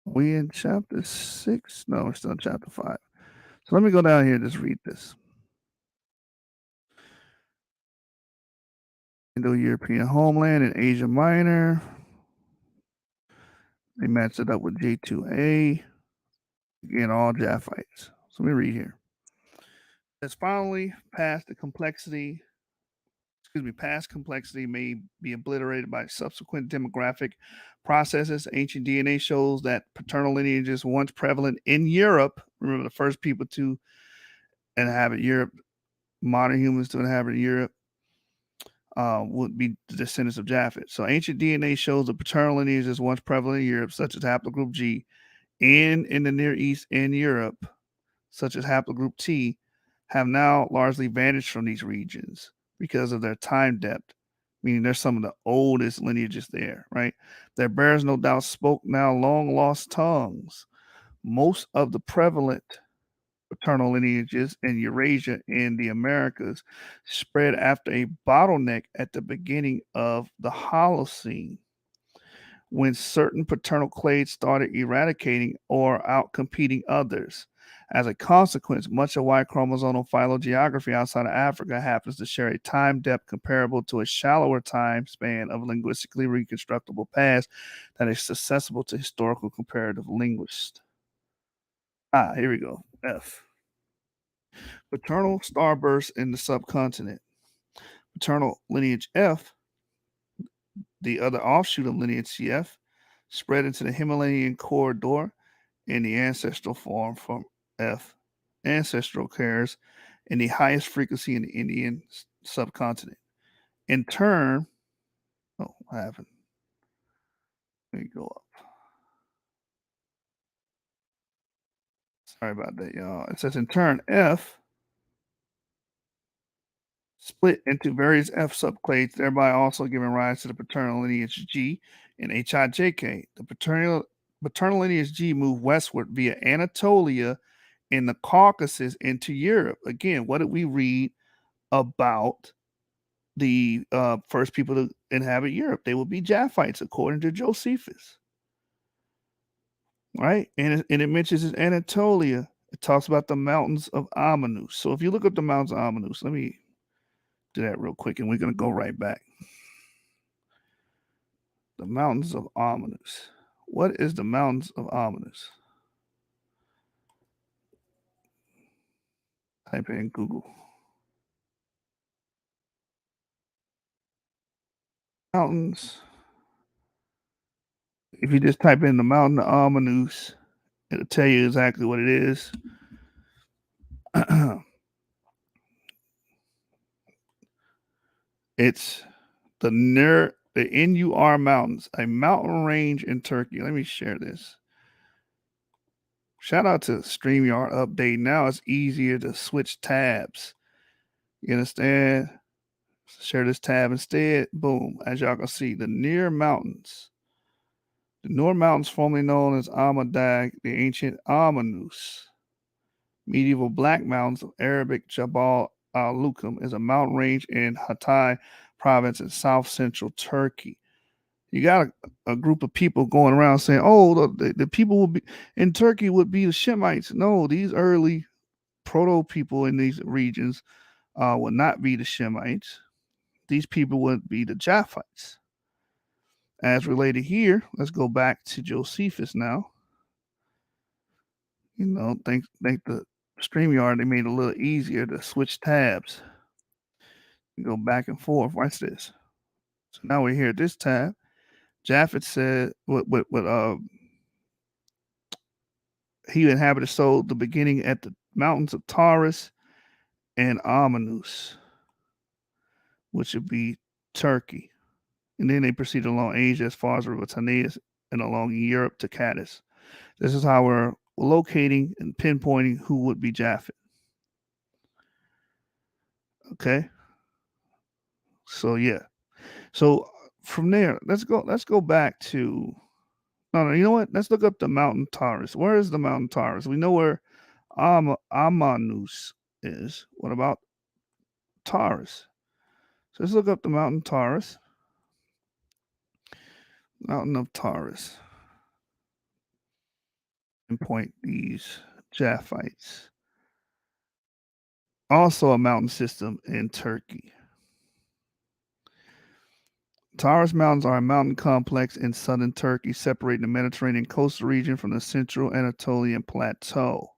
We in chapter 6? No, we're still in chapter 5. So let me go down here and just read this. Indo-European homeland in Asia Minor. They matched it up with J2A. Again, all Japhites. So let me read here. It's finally past complexity may be obliterated by subsequent demographic processes. Ancient DNA shows that paternal lineages once prevalent in Europe. Remember, the first people to inhabit Europe, modern humans to inhabit Europe, would be the descendants of Japheth. So ancient DNA shows the paternal lineages once prevalent in Europe, such as haplogroup G, and in the Near East and Europe, such as haplogroup T, have now largely vanished from these regions because of their time depth, meaning they're some of the oldest lineages there, right? Their bearers no doubt spoke now long lost tongues. Most of the prevalent paternal lineages in Eurasia and the Americas spread after a bottleneck at the beginning of the Holocene, when certain paternal clades started eradicating or outcompeting others. As a consequence, much of Y chromosomal phylogeography outside of Africa happens to share a time depth comparable to a shallower time span of linguistically reconstructible past that is accessible to historical comparative linguists. Here we go. F. Paternal starburst in the subcontinent. Paternal lineage F, the other offshoot of lineage CF, spread into the Himalayan corridor in the ancestral form from F. Ancestral occurs in the highest frequency in the Indian subcontinent. In turn, what happened? Let me go up. Sorry about that, y'all. It says in turn, F split into various F subclades, thereby also giving rise to the paternal lineage G and HIJK. The paternal lineage G moved westward via Anatolia in the Caucasus into Europe. Again, what did we read about the first people to inhabit Europe? They would be Japhites, according to Josephus. Right? And it mentions in Anatolia, it talks about the mountains of Amanus. So if you look up the mountains of Amanus, let me do that real quick, and we're going to go right back. The mountains of Amanus. What is the mountains of Amanus? Type in Google. Mountains. If you just type in the mountain of Amanus, it'll tell you exactly what it is. It's the NUR Mountains, a mountain range in Turkey. Let me share this. Shout out to StreamYard update. Now it's easier to switch tabs. You understand? Share this tab instead. Boom. As y'all can see, the Nur Mountains. The Nur Mountains, formerly known as Amadag, the ancient Amanus. Medieval Black Mountains of Arabic Jabal al-Lukam is a mountain range in Hatay province in south central Turkey. You got a group of people going around saying, oh, the people will be in Turkey would be the Shemites. No, these early proto people in these regions would not be the Shemites. These people would be the Japhites. As related here, let's go back to Josephus now. You know, thank the StreamYard, they made it a little easier to switch tabs. Go back and forth. Watch this. So now we're here at this tab. Japheth said he inhabited so the beginning at the mountains of Taurus and Amanus, which would be Turkey. And then they proceeded along Asia as far as River Tanais and along Europe to Cadiz. This is how we're locating and pinpointing who would be Japheth. Okay. So yeah. So from there, let's go back to no, you know what? Let's look up the mountain Taurus. Where is the mountain Taurus? We know where Amanus is. What about Taurus? So let's look up the mountain Taurus. Mountain of Taurus. And point these Japhites. Also a mountain system in Turkey. Taurus Mountains are a mountain complex in southern Turkey, separating the Mediterranean coastal region from the central Anatolian plateau.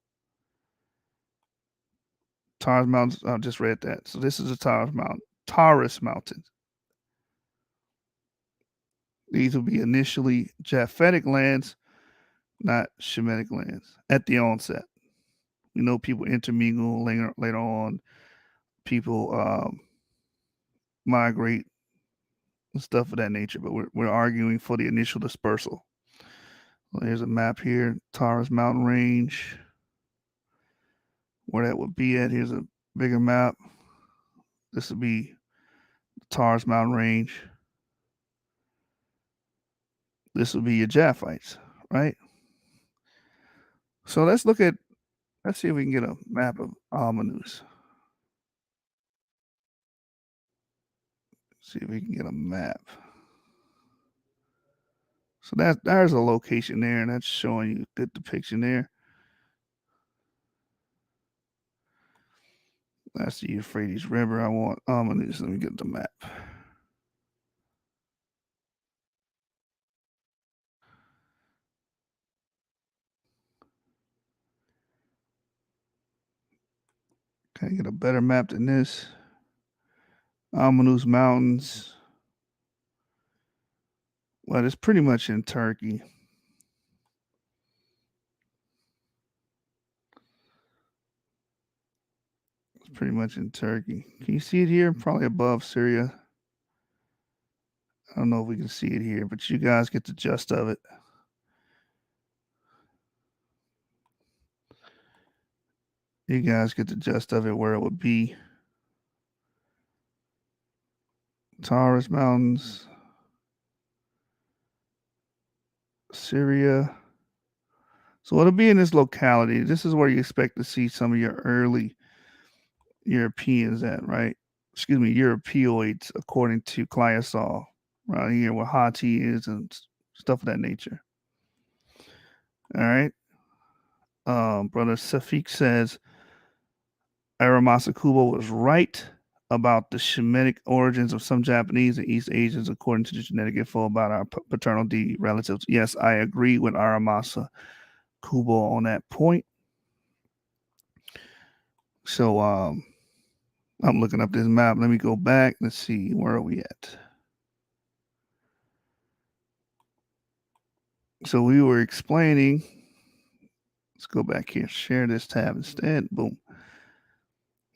Taurus Mountains, I just read that. So this is a Taurus Mountain. Taurus Mountains. These will be initially Japhetic lands, not Shemitic lands, at the onset. We know people intermingle later on. People migrate and stuff of that nature, but we're arguing for the initial dispersal. Well, here's a map here, Taurus Mountain Range, where that would be at. Here's a bigger map. This would be the Taurus Mountain Range. This would be your Japhites, right? So let's see if we can get a map of Almanus. See if we can get a map. So there's a location there, and that's showing you a good depiction there. That's the Euphrates River. I want Almanus. Let me get the map. Can I get a better map than this? Almanus Mountains. Well, it's pretty much in Turkey. It's pretty much in Turkey. Can you see it here? Probably above Syria. I don't know if we can see it here, but you guys get the gist of it. You guys get the gist of it where it would be. Taurus Mountains, Syria. So it'll be in this locality. This is where you expect to see some of your early Europeans at, right? Excuse me, Europeoids, according to Clyosol, right here where Hati is and stuff of that nature. All right. Brother Safik says Aramasa Kubo was right about the Shemitic origins of some Japanese and East Asians, according to the genetic info about our paternal D relatives. Yes, I agree with Aramasa Kubo on that point. So I'm looking up this map. Let me go back. Let's see, where are we at? So we were explaining. Let's go back here. Share this tab instead. Boom.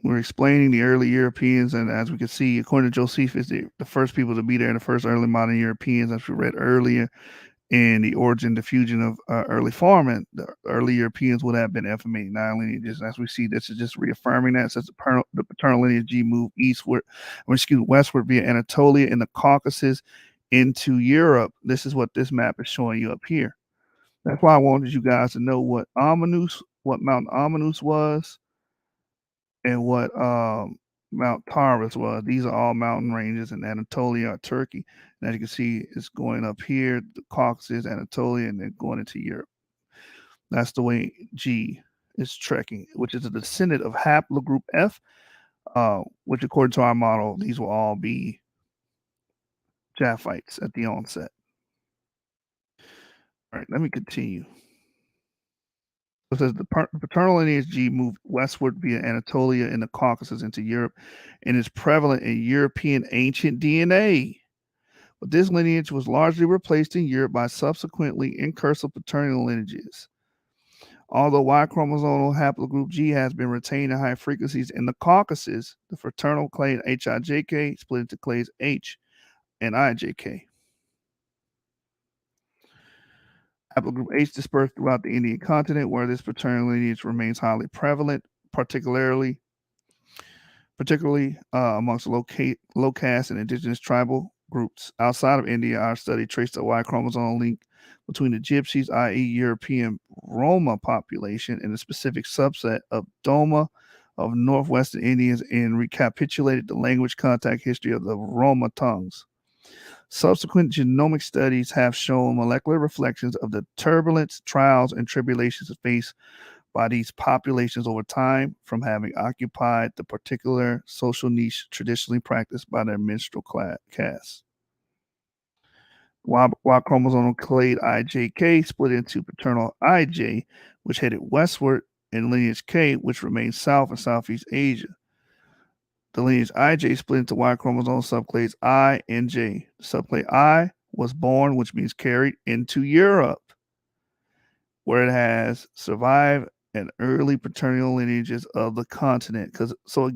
We're explaining the early Europeans, and as we can see, according to Josephus, the first people to be there, the first early modern Europeans, as we read earlier, in the origin, diffusion of early farming, the early Europeans would have been F-9 lineages. As we see, this is just reaffirming that. Since the paternal lineage moved westward via Anatolia and the Caucasus into Europe. This is what this map is showing you up here. That's why I wanted you guys to know what Mount Amanus was, and what Mount Taurus was. These are all mountain ranges in Anatolia or Turkey. And as you can see, it's going up here, the Caucasus, Anatolia, and then going into Europe. That's the way G is trekking, which is a descendant of haplogroup F, which according to our model, these will all be Japhites at the onset. All right, let me continue. It says the paternal lineage G moved westward via Anatolia and the Caucasus into Europe and is prevalent in European ancient DNA. But this lineage was largely replaced in Europe by subsequently incursal paternal lineages. Although Y chromosomal haplogroup G has been retained in high frequencies in the Caucasus, the fraternal clade HIJK split into clades H and IJK. Haplogroup H dispersed throughout the Indian continent, where this paternal lineage remains highly prevalent, particularly amongst low caste and indigenous tribal groups. Outside of India, our study traced a Y chromosome link between the Gypsies, i.e., European Roma population, and a specific subset of Doma of northwestern Indians, and recapitulated the language contact history of the Roma tongues. Subsequent genomic studies have shown molecular reflections of the turbulence, trials, and tribulations faced by these populations over time from having occupied the particular social niche traditionally practiced by their minstrel caste. Y chromosomal clade IJK split into paternal IJ, which headed westward, and lineage K, which remained south and Southeast Asia. The lineage IJ split into Y chromosome subclades I and J. The subclade I was born, which means carried, into Europe, where it has survived and early paternal lineages of the continent. So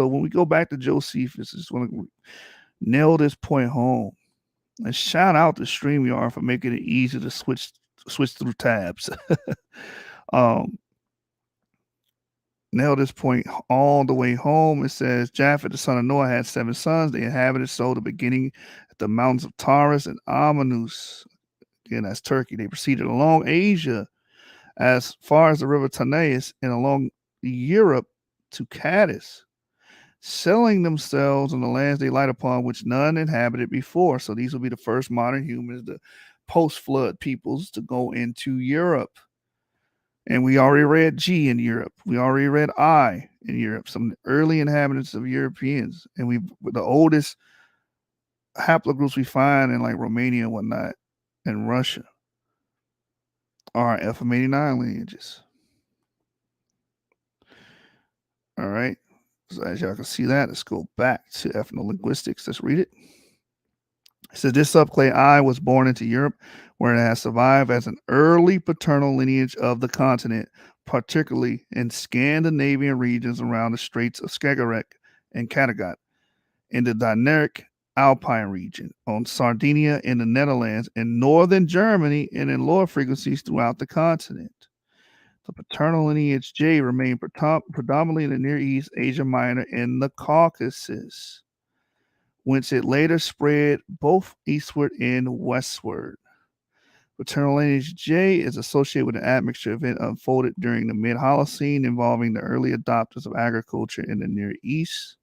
when we go back to Josephus, I just want to nail this point home. And shout out to StreamYard for making it easy to switch through tabs. um, nail this point all the way home. It says Japheth, the son of Noah, had 7 sons. They inhabited the beginning at the mountains of Taurus and Amanus. Again, that's Turkey. They proceeded along Asia as far as the river Tanais and along Europe to Cadiz, selling themselves in the lands they light upon, which none inhabited before. So these will be the first modern humans, the post-flood peoples, to go into Europe. And we already read G in Europe. We already read I in Europe, some early inhabitants of Europeans. And the oldest haplogroups we find in like Romania and whatnot and Russia are FM89 lineages. All right. So as y'all can see that, let's go back to ethnolinguistics. Let's read it. It says this subclade I was born into Europe, where it has survived as an early paternal lineage of the continent, particularly in Scandinavian regions around the Straits of Skagerrak and Kattegat, in the Dinaric Alpine region, on Sardinia in the Netherlands, in northern Germany, and in lower frequencies throughout the continent. The paternal lineage J remained predominantly in the Near East, Asia Minor, and the Caucasus, whence it later spread both eastward and westward. Paternal lineage J is associated with an admixture event unfolded during the mid-Holocene involving the early adopters of agriculture in the Near East.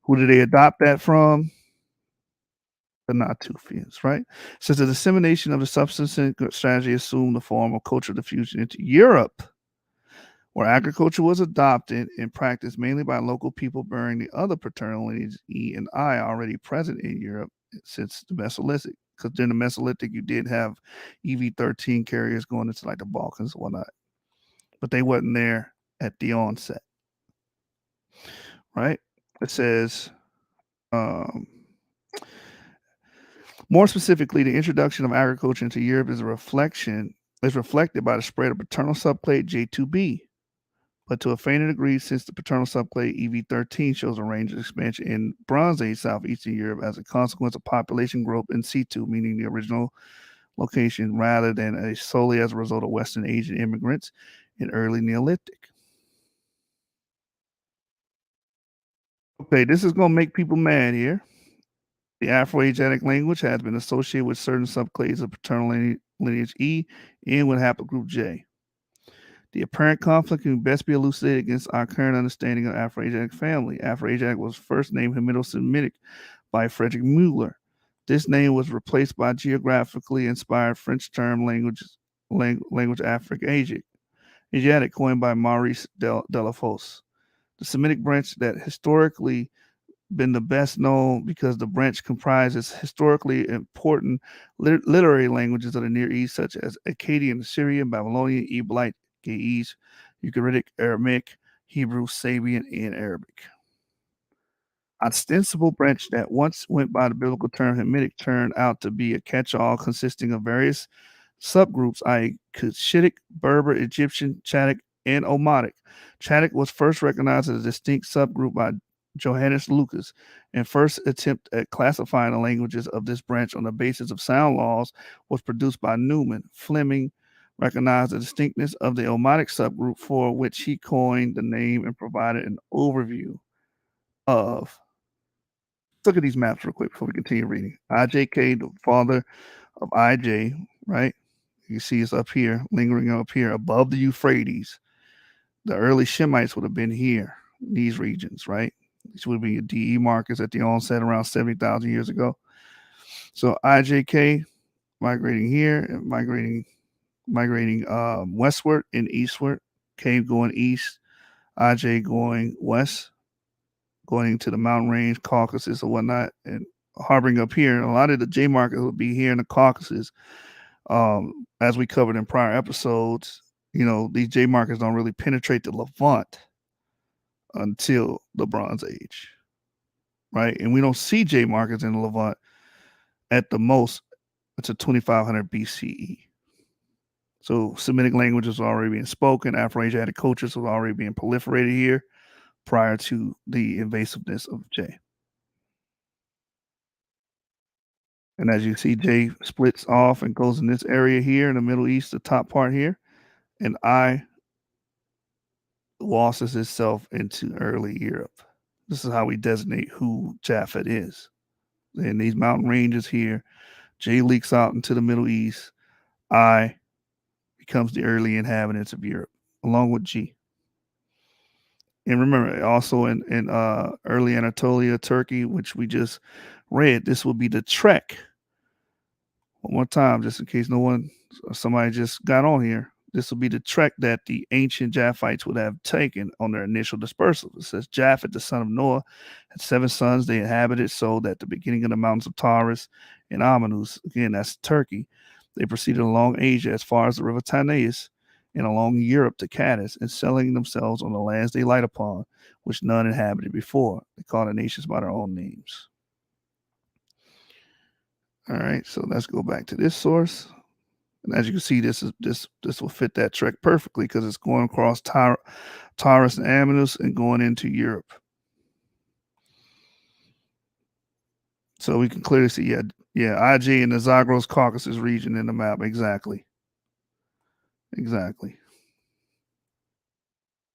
Who did they adopt that from? The Natufians, right? Since the dissemination of the subsistence strategy assumed the form of cultural diffusion into Europe, where agriculture was adopted and practiced mainly by local people bearing the other paternal lineage E and I already present in Europe since the Mesolithic. Because during the Mesolithic, you did have EV13 carriers going into like the Balkans and whatnot, but they wasn't there at the onset, right? It says, more specifically, the introduction of agriculture into Europe is reflected by the spread of paternal subclade J2B, but to a fainter degree since the paternal subclade EV13 shows a range of expansion in Bronze Age southeastern Europe as a consequence of population growth in situ, meaning the original location, rather than solely as a result of Western Asian immigrants in early Neolithic. Okay, this is going to make people mad here. The Afroasiatic language has been associated with certain subclades of paternal lineage E and with haplogroup J. The apparent conflict can best be elucidated against our current understanding of Afroasiatic family. Afroasiatic was first named Hamido-Semitic by Frederick Mueller. This name was replaced by geographically inspired French term language Afric-Asiatic, coined by Maurice Delafosse. The Semitic branch that historically been the best known because the branch comprises historically important literary languages of the Near East, such as Akkadian, Assyrian, Babylonian, Ebelite, Ge'ez, Ugaritic, Aramaic, Hebrew, Sabian, and Arabic. Ostensible branch that once went by the biblical term Hamitic turned out to be a catch-all consisting of various subgroups, i.e. Cushitic, Berber, Egyptian, Chadic, and Omotic. Chadic was first recognized as a distinct subgroup by Johannes Lucas, and first attempt at classifying the languages of this branch on the basis of sound laws was produced by Newman. Fleming recognized the distinctness of the Omotic subgroup, for which he coined the name and provided an overview of Look at these maps real quick before we continue reading. IJK, the father of IJ, right? You see it's up here, lingering up here above the Euphrates. The early Shemites would have been here, these regions, right? These would be DE markers at the onset around 70,000 years ago. So IJK migrating here and migrating westward and eastward. Cave going east, IJ going west, going into the mountain range, Caucasus or whatnot, and harboring up here. A lot of the J markers would be here in the Caucasus. As we covered in prior episodes, these J markers don't really penetrate the Levant until the Bronze Age, right? And we don't see J markers in the Levant at the most until 2500 BCE. So Semitic languages were already being spoken, Afro-Asiatic cultures were already being proliferated here prior to the invasiveness of J. And as you see, J splits off and goes in this area here in the Middle East, the top part here, and I losses itself into early Europe. This is how we designate who Japheth is. In these mountain ranges here, J leaks out into the Middle East. I becomes the early inhabitants of Europe, along with G. And remember, also in early Anatolia, Turkey, which we just read, this will be the trek. One more time, just in case somebody just got on here. This will be the trek that the ancient Japhites would have taken on their initial dispersal. It says Japheth, the son of Noah, had 7 sons. They inhabited so that the beginning of the mountains of Taurus and Amanus, again, that's Turkey, they proceeded along Asia as far as the river Tanais and along Europe to Cadiz, and settling themselves on the lands they light upon, which none inhabited before. They call the nations by their own names. All right, so let's go back to this source. And as you can see, this will fit that trek perfectly because it's going across Taurus and Amanus and going into Europe. So we can clearly see, IJ in the Zagros Caucasus region in the map. Exactly.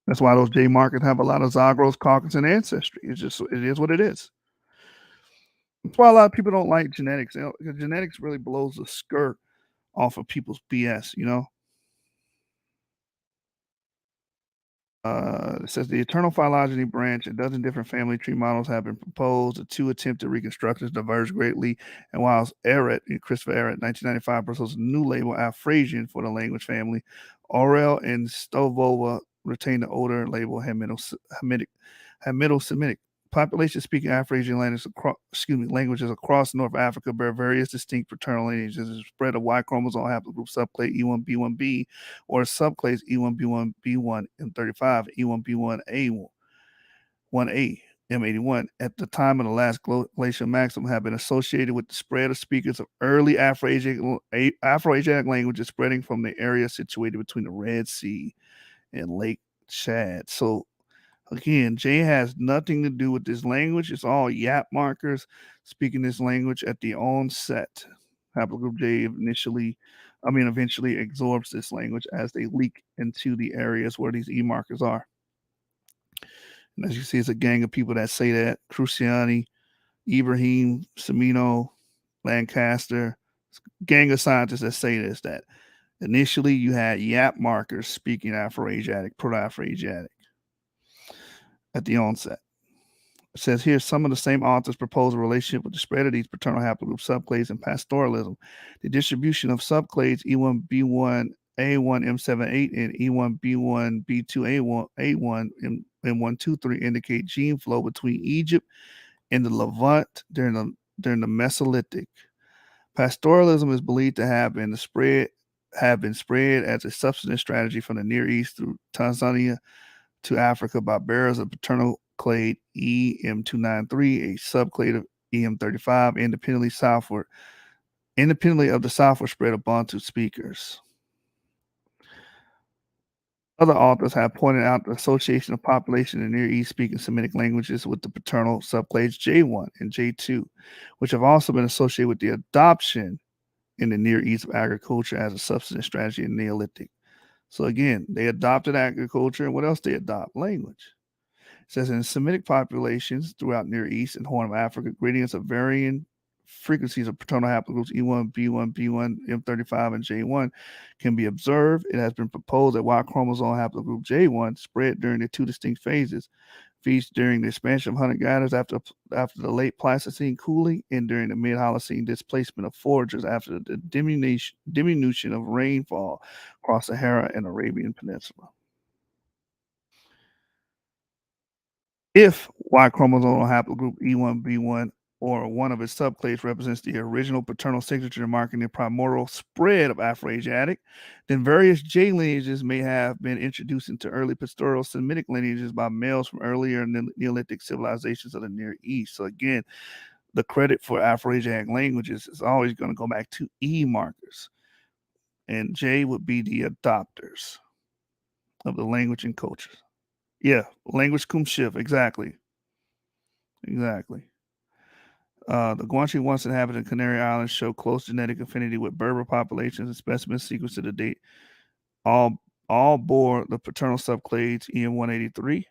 That's why those J markers have a lot of Zagros Caucasus ancestry. It is what it is. That's why a lot of people don't like genetics. Because genetics really blows the skirt off of people's BS, It says the eternal phylogeny branch, a dozen different family tree models have been proposed. The 2 attempted reconstructions diverge greatly. And whilst Christopher Arrett, 1995, proposed a new label, Afrasian, for the language family, Aurel and Stovova retain the older label, Hamido-Semitic. Population speaking Afro-Asian languages across North Africa bear various distinct paternal lineages. The spread of Y chromosome haplogroup subclade E1B1B or subclades E1B1B1 M35, E1B1A1A M81 at the time of the last glacial maximum have been associated with the spread of speakers of early Afro-Asiatic languages spreading from the area situated between the Red Sea and Lake Chad. So again, J has nothing to do with this language. It's all Yap markers speaking this language at the onset. Haplogroup J eventually absorbs this language as they leak into the areas where these E markers are. And as you see, it's a gang of people that say that. Cruciani, Ibrahim, Semino, Lancaster, gang of scientists that say this, that initially you had Yap markers speaking Afro-Asiatic, Proto-Afro-Asiatic at the onset. It says here, some of the same authors propose a relationship with the spread of these paternal haplogroup subclades and pastoralism. The distribution of subclades E1B1A1M78 and E1B1B2A1 M123 indicate gene flow between Egypt and the Levant during the Mesolithic. Pastoralism is believed to have been spread as a subsistence strategy from the Near East through Tanzania to Africa by bearers of paternal clade EM293, a subclade of EM35, independently of the southward spread of Bantu speakers. Other authors have pointed out the association of population in the Near East speaking Semitic languages with the paternal subclades J1 and J2, which have also been associated with the adoption in the Near East of agriculture as a subsistence strategy in Neolithic. So again, they adopted agriculture, and what else they adopt? Language. It says in Semitic populations throughout Near East and Horn of Africa, gradients of varying frequencies of paternal haplogroups E1, B1, B1, M35, and J1 can be observed. It has been proposed that Y chromosome haplogroup J1 spread during the two distinct phases during the expansion of hunter-gatherers after the late Pleistocene cooling and during the mid-Holocene displacement of foragers after the diminution of rainfall across Sahara and Arabian Peninsula. If Y chromosomal haplogroup E1B1 or one of its subclades represents the original paternal signature marking the primordial spread of Afroasiatic, then various J lineages may have been introduced into early pastoral Semitic lineages by males from earlier Neolithic civilizations of the Near East. So again, the credit for Afroasiatic languages is always going to go back to E markers, and J would be the adopters of the language and cultures. Yeah, language cum shift, exactly. Exactly. The Guanche once inhabited Canary Islands show close genetic affinity with Berber populations, and specimen sequence to the date all bore the paternal subclades EM183. At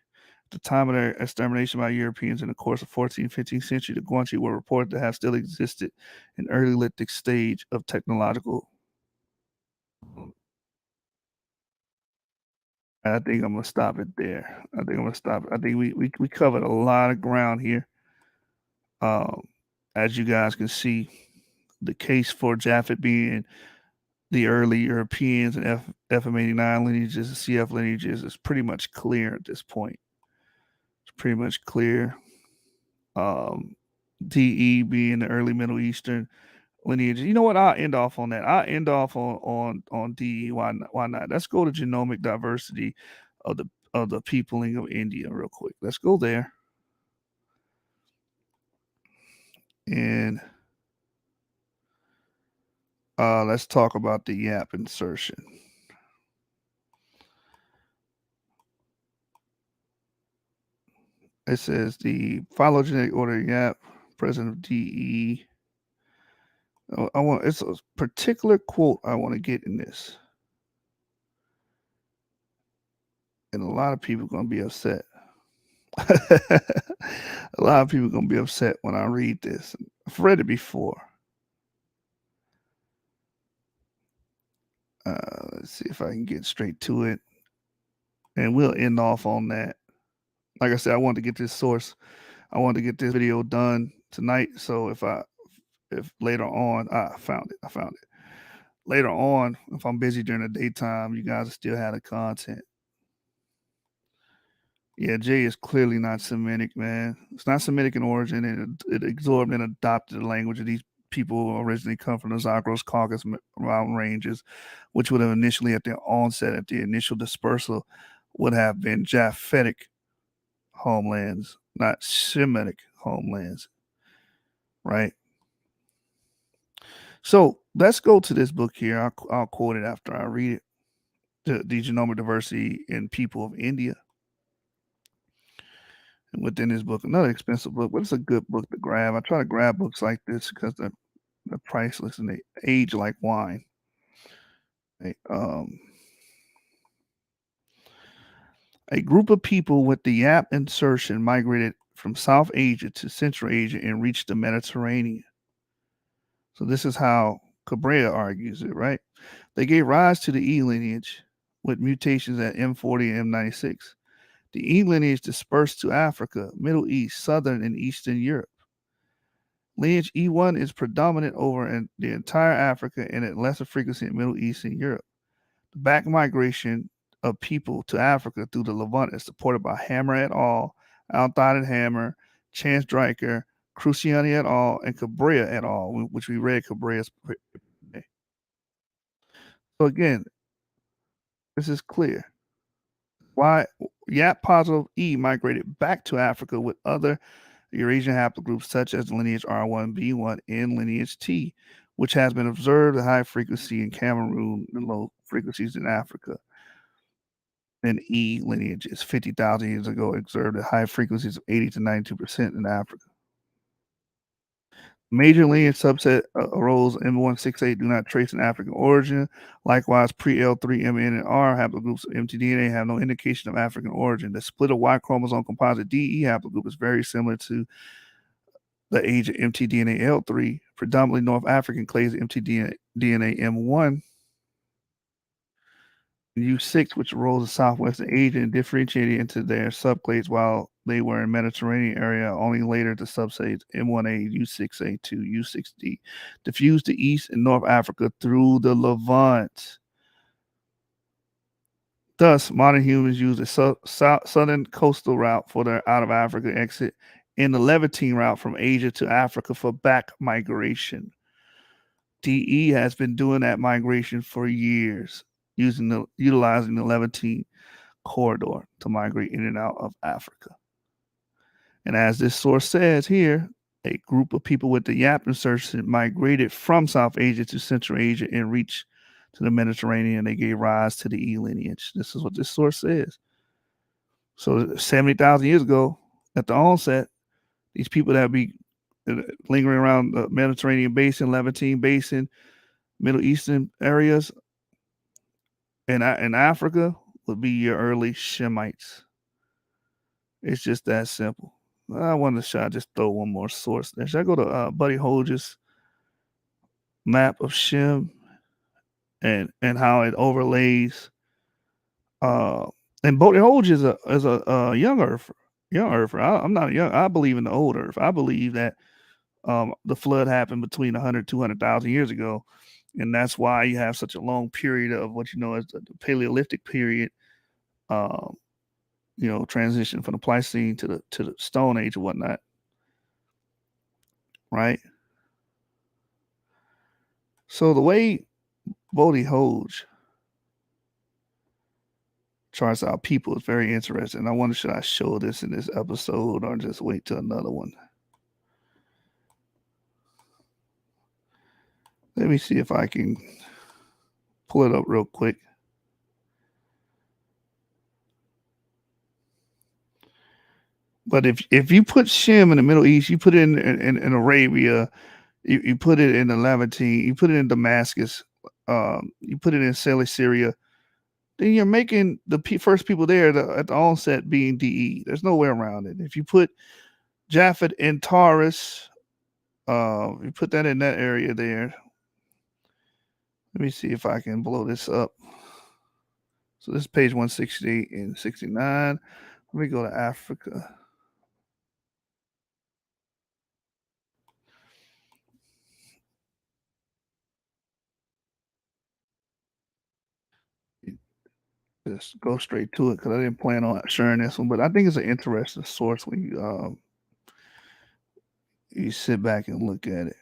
the time of their extermination by Europeans in the course of 14th and 15th century, the Guanche were reported to have still existed in early Lithic stage of technological. I think I'm gonna stop it there. I think we covered a lot of ground here. As you guys can see, the case for Japheth being the early Europeans and FM89 lineages and CF lineages is pretty much clear at this point. It's pretty much clear. DE being the early Middle Eastern lineage. You know what? I'll end off on that. I'll end off on DE. Why not? Why not? Let's go to genomic diversity of the peopling of India real quick. Let's go there. And let's talk about the YAP insertion. It says the phylogenetic order YAP, present of DE. It's a particular quote I want to get in this. And a lot of people are going to be upset. A lot of people are going to be upset when I read this. I've read it before. Let's see if I can get straight to it. And we'll end off on that. Like I said, I wanted to get this source. I wanted to get this video done tonight. So if later on, I found it. Later on, if I'm busy during the daytime, you guys still have the content. Yeah, J is clearly not Semitic, man. It's not Semitic in origin, and it absorbed and adopted the language of these people who originally come from the Zagros Caucasus mountain ranges, which would have initially, at their onset, at the initial dispersal, would have been Japhetic homelands, not Shemitic homelands, right? So let's go to this book here. I'll quote it after I read it. The Genomic Diversity in People of India. And within this book, another expensive book, but it's a good book to grab. I try to grab books like this because they're priceless and they age like wine. A group of people with the YAP insertion migrated from South Asia to Central Asia and reached the Mediterranean. So this is how Cabrera argues it, right? They gave rise to the E lineage with mutations at M40 and M96. The E lineage dispersed to Africa, Middle East, Southern, and Eastern Europe. Lineage E1 is predominant over the entire Africa and at lesser frequency in Middle East and Europe. The back migration of people to Africa through the Levant is supported by Hammer et al., Al-Thad and Hammer, Chance Dreiker, Cruciani et al., and Cabrera et al., which we read Cabrera's. So again, this is clear. Why YAP positive E migrated back to Africa with other Eurasian haplogroups such as lineage R1b1 and lineage T, which has been observed at high frequency in Cameroon and low frequencies in Africa. And E lineage is 50,000 years ago observed at high frequencies of 80 to 92% in Africa. Major lineage subset arose M168 do not trace an African origin. Likewise, pre-L3, MN, and R haplogroups of mtDNA have no indication of African origin. The split of Y chromosome composite DE haplogroup is very similar to the age of mtDNA L3, predominantly North African clades mtDNA M1 U6, which arose in Southwestern Asia and differentiated into their subclades while they were in Mediterranean area. Only later the subclades M1A, U6A2, U6D diffused to East and North Africa through the Levant. Thus, modern humans use a southern coastal route for their out of Africa exit and the Levantine route from Asia to Africa for back migration. DE has been doing that migration for years, utilizing the Levantine corridor to migrate in and out of Africa. And as this source says here, a group of people with the YAP insertion migrated from South Asia to Central Asia and reached to the Mediterranean. They gave rise to the E lineage. This is what this source says. So 70,000 years ago, at the onset, these people that be lingering around the Mediterranean basin, Levantine basin, Middle Eastern areas, and in Africa would be your early Shemites. It's just that simple. I wanted to just throw one more source there. Should I go to Buddy Holge's map of Shem and how it overlays? And Buddy Holge is a young earther. I'm not young. I believe in the old earth. I believe that the flood happened between 100 200,000 years ago, and that's why you have such a long period of what you know as the Paleolithic period. Transition from the Pleistocene to the Stone Age and whatnot, right? So the way Bodhi Hodge charts out people is very interesting. I wonder, should I show this in this episode or just wait till another one? Let me see if I can pull it up real quick. But if you put Shem in the Middle East, you put it in Arabia, you put it in the Levantine, you put it in Damascus, you put it in Syria, then you're making the first people there at the onset being DE. There's no way around it. If you put Japheth in Taurus, you put that in that area there. Let me see if I can blow this up. So this is page 168 and 69. Let me go to Africa. Just go straight to it because I didn't plan on sharing this one, but I think it's an interesting source when you sit back and look at it.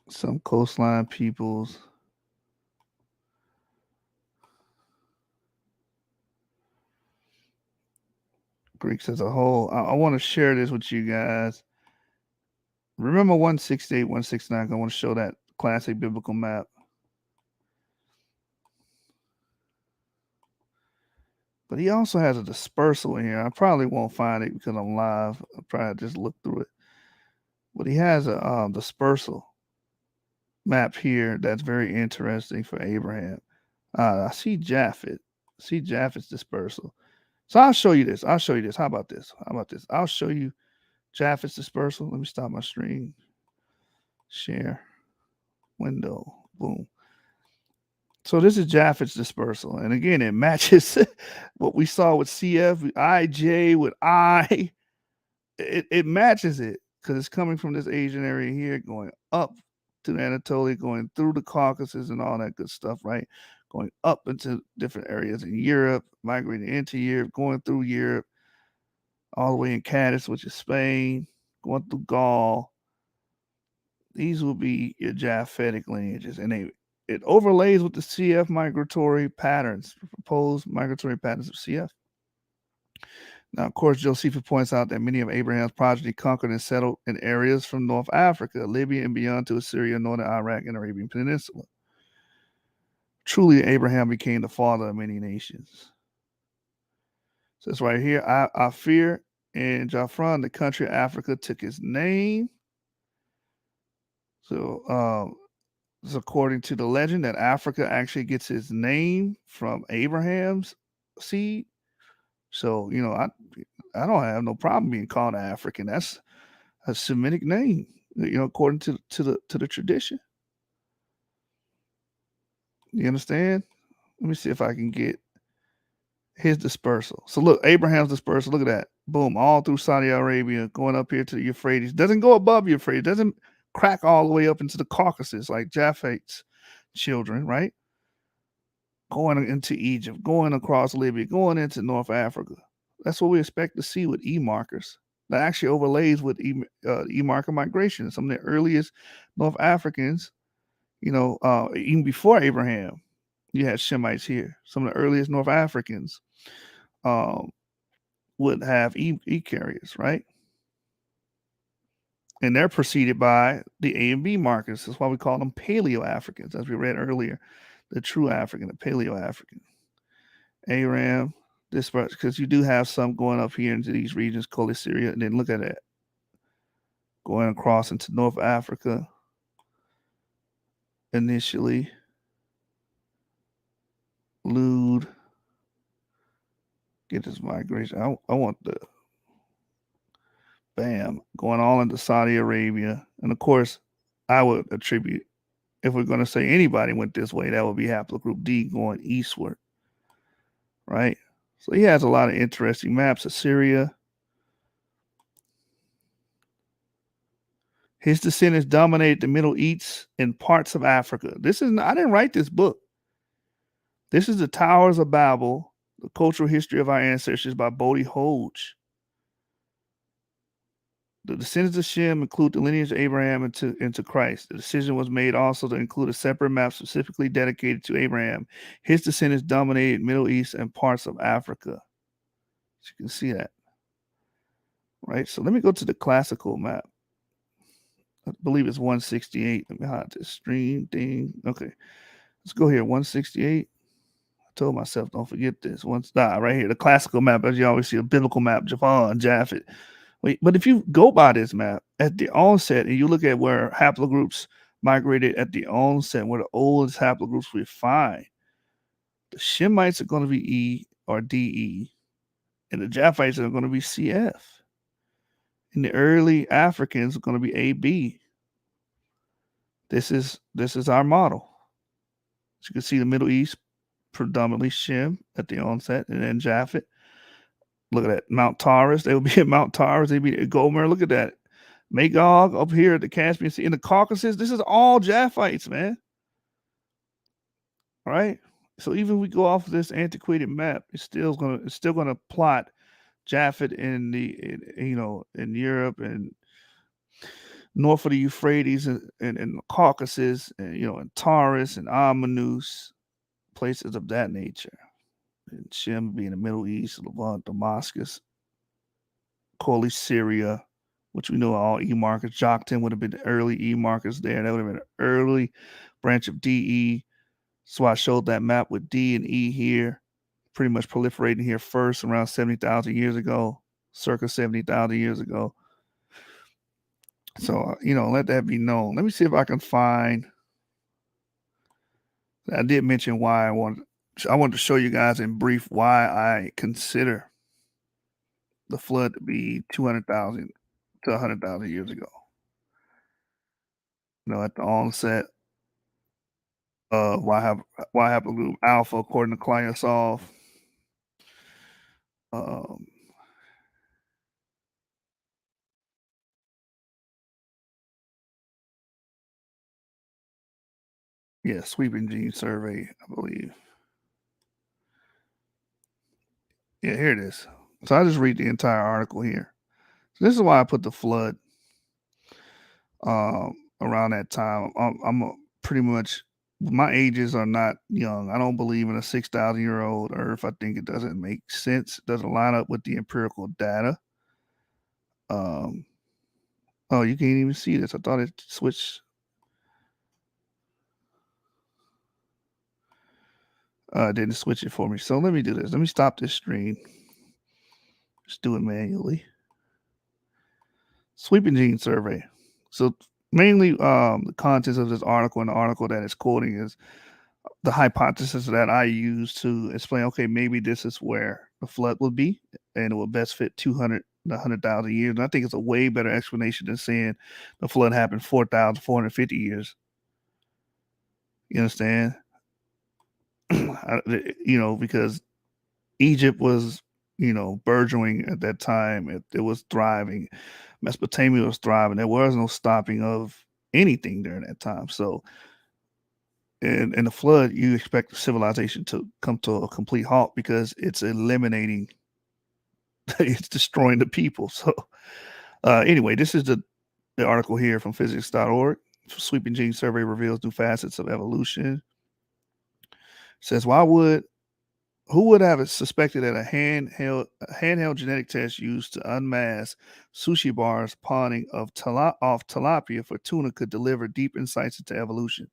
Some coastline peoples. Greeks as a whole. I want to share this with you guys. Remember 168, 169. I want to show that classic biblical map. But he also has a dispersal in here. I probably won't find it because I'm live. I'll probably just look through it. But he has a dispersal map here that's very interesting for Abraham. I see Japheth. See Japheth's dispersal. So I'll show you this. How about this? I'll show you Japheth's dispersal. Let me stop my stream. Share. Window. Boom. So this is Japheth's dispersal. And again, it matches what we saw with CF, IJ, with I. It matches it because it's coming from this Asian area here, going up to Anatolia, going through the Caucasus and all that good stuff, right? Going up into different areas in Europe, migrating into Europe, going through Europe, all the way in Cadiz, which is Spain, going through Gaul. These will be your Japhetic lineages, and it overlays with the CF migratory patterns, proposed migratory patterns of CF. Now, of course, Josephus points out that many of Abraham's progeny conquered and settled in areas from North Africa, Libya, and beyond to Assyria, northern Iraq, and Arabian Peninsula. truly Abraham became the father of many nations. So it's right here. I fear in Japheth, the country of Africa, took his name. So it's according to the legend that Africa actually gets its name from Abraham's seed. So I don't have no problem being called African. That's a Semitic name, according to the tradition. You understand? Let me see if I can get his dispersal. So look, Abraham's dispersal. Look at that. Boom, all through Saudi Arabia, going up here to the Euphrates. Doesn't go above Euphrates. Doesn't crack all the way up into the Caucasus like Japheth's children, right? Going into Egypt, going across Libya, going into North Africa. That's what we expect to see with E-markers. That actually overlays with E-marker migration. Some of the earliest North Africans, even before Abraham, you had Shemites here. Some of the earliest North Africans would have e-carriers, right? And they're preceded by the A and B markers. That's why we call them Paleo-Africans, as we read earlier. The true African, the Paleo-African. Aram, this because you do have some going up here into these regions, called Syria, and then look at that. Going across into North Africa initially. Lewd. Get this migration. I want the bam going all into Saudi Arabia. And of course, I would attribute, if we're going to say anybody went this way, that would be haplogroup D going eastward. Right? So he has a lot of interesting maps of Syria. His descendants dominated the Middle East and parts of Africa. I didn't write this book. This is the Towers of Babel, the cultural history of our ancestors by Bodhi Hodge. The descendants of Shem include the lineage of Abraham into Christ. The decision was made also to include a separate map specifically dedicated to Abraham. His descendants dominated Middle East and parts of Africa. So you can see that. Right? So let me go to the classical map. I believe it's 168. Let me hide this stream thing. Okay. Let's go here. 168. I told myself, don't forget this. Right here. The classical map, as you always see, a biblical map, Japheth. Wait, but if you go by this map at the onset and you look at where haplogroups migrated at the onset, where the oldest haplogroups we find, the Shemites are going to be E or DE, and the Japhites are going to be CF. And the early Africans are going to be AB. This is our model. As you can see, the Middle East, predominantly Shem at the onset, and then Japheth. Look at that. Mount Taurus. They would be at Mount Taurus. They'd be at Gomer. Look at that. Magog up here at the Caspian Sea. In the Caucasus, this is all Japhites, man. All right? So even if we go off of this antiquated map, it's still gonna plot Japheth in Europe and north of the Euphrates and the Caucasus and and Taurus and Amanus, places of that nature. And Shem being the Middle East, Levant, Damascus, Coley, Syria, which we know are all E markers. Joktan would have been the early E markers there. That would have been an early branch of DE. So I showed that map with D and E here, pretty much proliferating here first around 70,000 years ago, circa 70,000 years ago. So, let that be known. Let me see if I can find. I did mention why I wanted to show you guys in brief why I consider the flood to be 200,000 to 100,000 years ago. At the onset of why haplogroup alpha, according to Klyasov. Sweeping gene survey, I believe. Yeah, here it is. So I just read the entire article here. So this is why I put the flood around that time. I'm pretty much, my ages are not young. I don't believe in a 6,000-year-old Earth. I think it doesn't make sense. It doesn't line up with the empirical data. Oh, you can't even see this. I thought it switched. Didn't switch it for me. So let me do this. Let me stop this stream. Just do it manually. Sweeping gene survey. So mainly the contents of this article and the article that it's quoting is the hypothesis that I use to explain, okay, maybe this is where the flood would be and it will best fit 100,000 years. And I think it's a way better explanation than saying the flood happened 4,450 years. You understand? Because Egypt was, burgeoning at that time. It was thriving. Mesopotamia was thriving. There was no stopping of anything during that time. So, in the flood, you expect civilization to come to a complete halt because it's eliminating, it's destroying the people. So, anyway, this is the article here from physics.org. Sweeping gene survey reveals new facets of evolution. Says, who would have suspected that a handheld genetic test used to unmask sushi bars pawning off tilapia for tuna could deliver deep insights into evolution,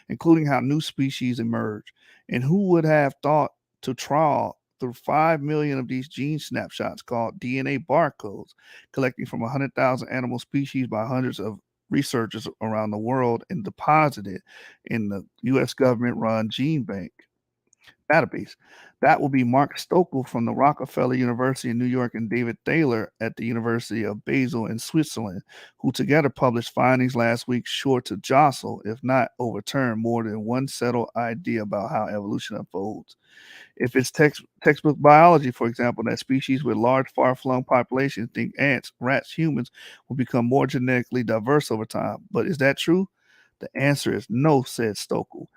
including how new species emerge? And who would have thought to trawl through 5 million of these gene snapshots called DNA barcodes, collecting from 100,000 animal species by hundreds of researchers around the world and deposited in the U.S. government-run gene bank database? That will be Mark Stockel from the Rockefeller University in New York and David Thaler at the University of Basel in Switzerland, who together published findings last week sure to jostle, if not overturn, more than one settled idea about how evolution unfolds. If it's textbook biology, for example, that species with large, far-flung populations, think ants, rats, humans, will become more genetically diverse over time. But is that true? The answer is no, said Stockel,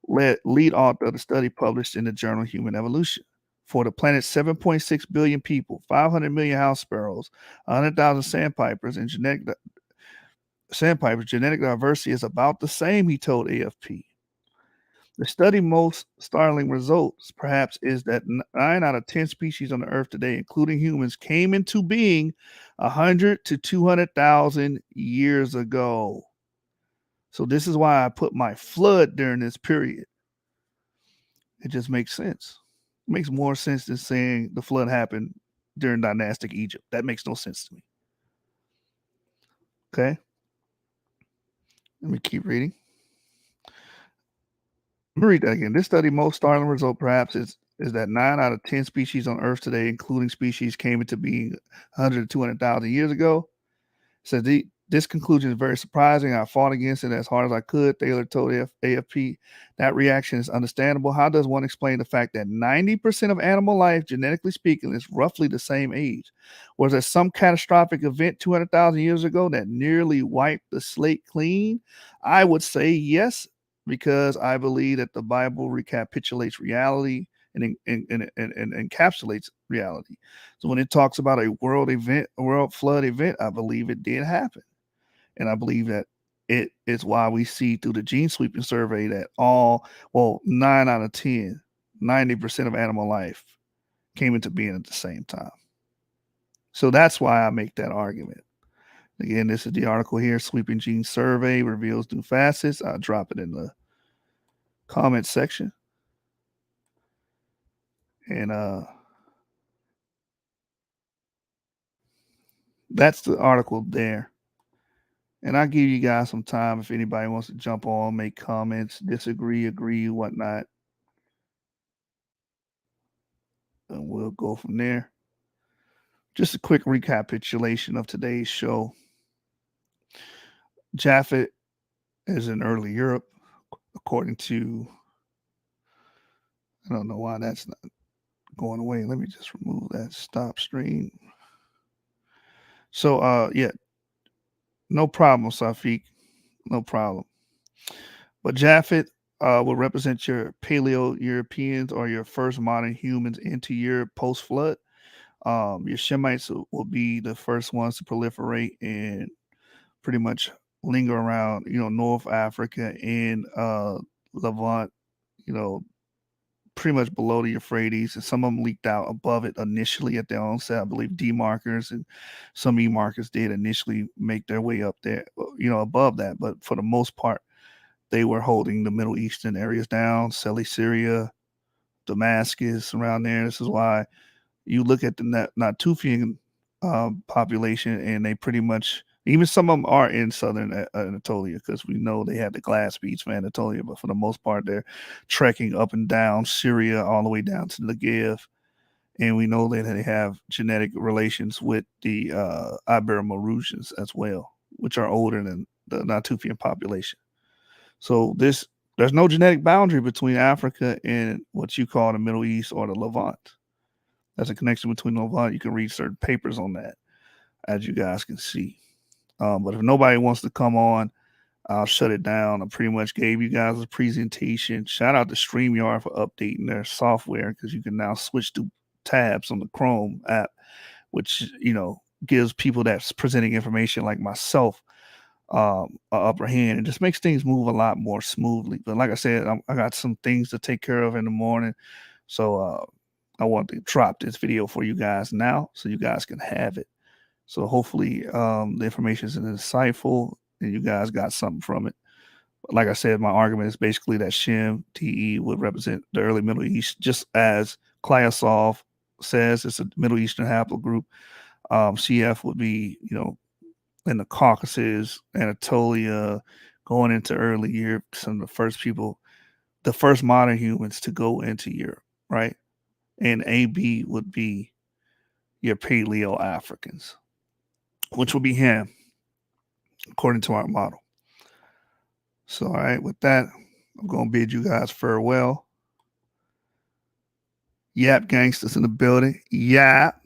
lead author of the study published in the journal Human Evolution. For the planet's 7.6 billion people, 500 million house sparrows, 100,000 sandpipers, genetic diversity is about the same, he told AFP. The study's most startling results, perhaps, is that 9 out of 10 species on the Earth today, including humans, came into being 100 to 200,000 years ago. So this is why I put my flood during this period. It just makes sense. It makes more sense than saying the flood happened during dynastic Egypt. That makes no sense to me. Okay. Let me keep reading. Let me read that again. This study's most startling result, perhaps, is that 9 out of 10 species on Earth today, including species, came into being 100 to 200,000 years ago. Says this conclusion is very surprising. I fought against it as hard as I could. Thaler told AFP that reaction is understandable. How does one explain the fact that 90% of animal life, genetically speaking, is roughly the same age? Was there some catastrophic event 200,000 years ago that nearly wiped the slate clean? I would say yes, because I believe that the Bible recapitulates reality and encapsulates reality. So when it talks about a world flood event, I believe it did happen. And I believe that it is why we see through the gene sweeping survey that 9 out of 10, 90% of animal life came into being at the same time. So that's why I make that argument. Again, this is the article here. Sweeping gene survey reveals new facets. I'll drop it in the comment section. And that's the article there. And I'll give you guys some time if anybody wants to jump on, make comments, disagree, agree, whatnot. And we'll go from there. Just a quick recapitulation of today's show. Japheth is in early Europe, according to, I don't know why that's not going away. Let me just remove that stop stream. So, yeah, no problem, Safik. No problem. But Japheth will represent your Paleo-Europeans or your first modern humans into Europe post-flood. Your Shemites will be the first ones to proliferate and pretty much linger around, North Africa and Levant, pretty much below the Euphrates, and some of them leaked out above it initially at their onset. I believe D markers and some E markers did initially make their way up there, above that. But for the most part, they were holding the Middle Eastern areas down, Cilicia, Damascus around there. This is why you look at the Natufian population, and they pretty much, even some of them are in southern Anatolia, because we know they have the glass beads for Anatolia, but for the most part, they're trekking up and down Syria all the way down to Negev. And we know that they have genetic relations with the Ibero-Maurusians as well, which are older than the Natufian population. So there's no genetic boundary between Africa and what you call the Middle East or the Levant. There's a connection between the Levant. You can read certain papers on that, as you guys can see. But if nobody wants to come on, I'll shut it down. I pretty much gave you guys a presentation. Shout out to StreamYard for updating their software, because you can now switch to tabs on the Chrome app, which gives people that's presenting information like myself an upper hand, and just makes things move a lot more smoothly. But like I said, I got some things to take care of in the morning, so I want to drop this video for you guys now so you guys can have it. So hopefully the information is insightful and you guys got something from it. But like I said, my argument is basically that Shem, TE, would represent the early Middle East, just as Klyasov says it's a Middle Eastern haplogroup. CF would be, in the Caucasus, Anatolia, going into early Europe, some of the first people, the first modern humans to go into Europe, right? And AB would be your Paleo Africans, which will be Ham, according to our model. So, all right, with that, I'm going to bid you guys farewell. Yap gangsters in the building. Yap.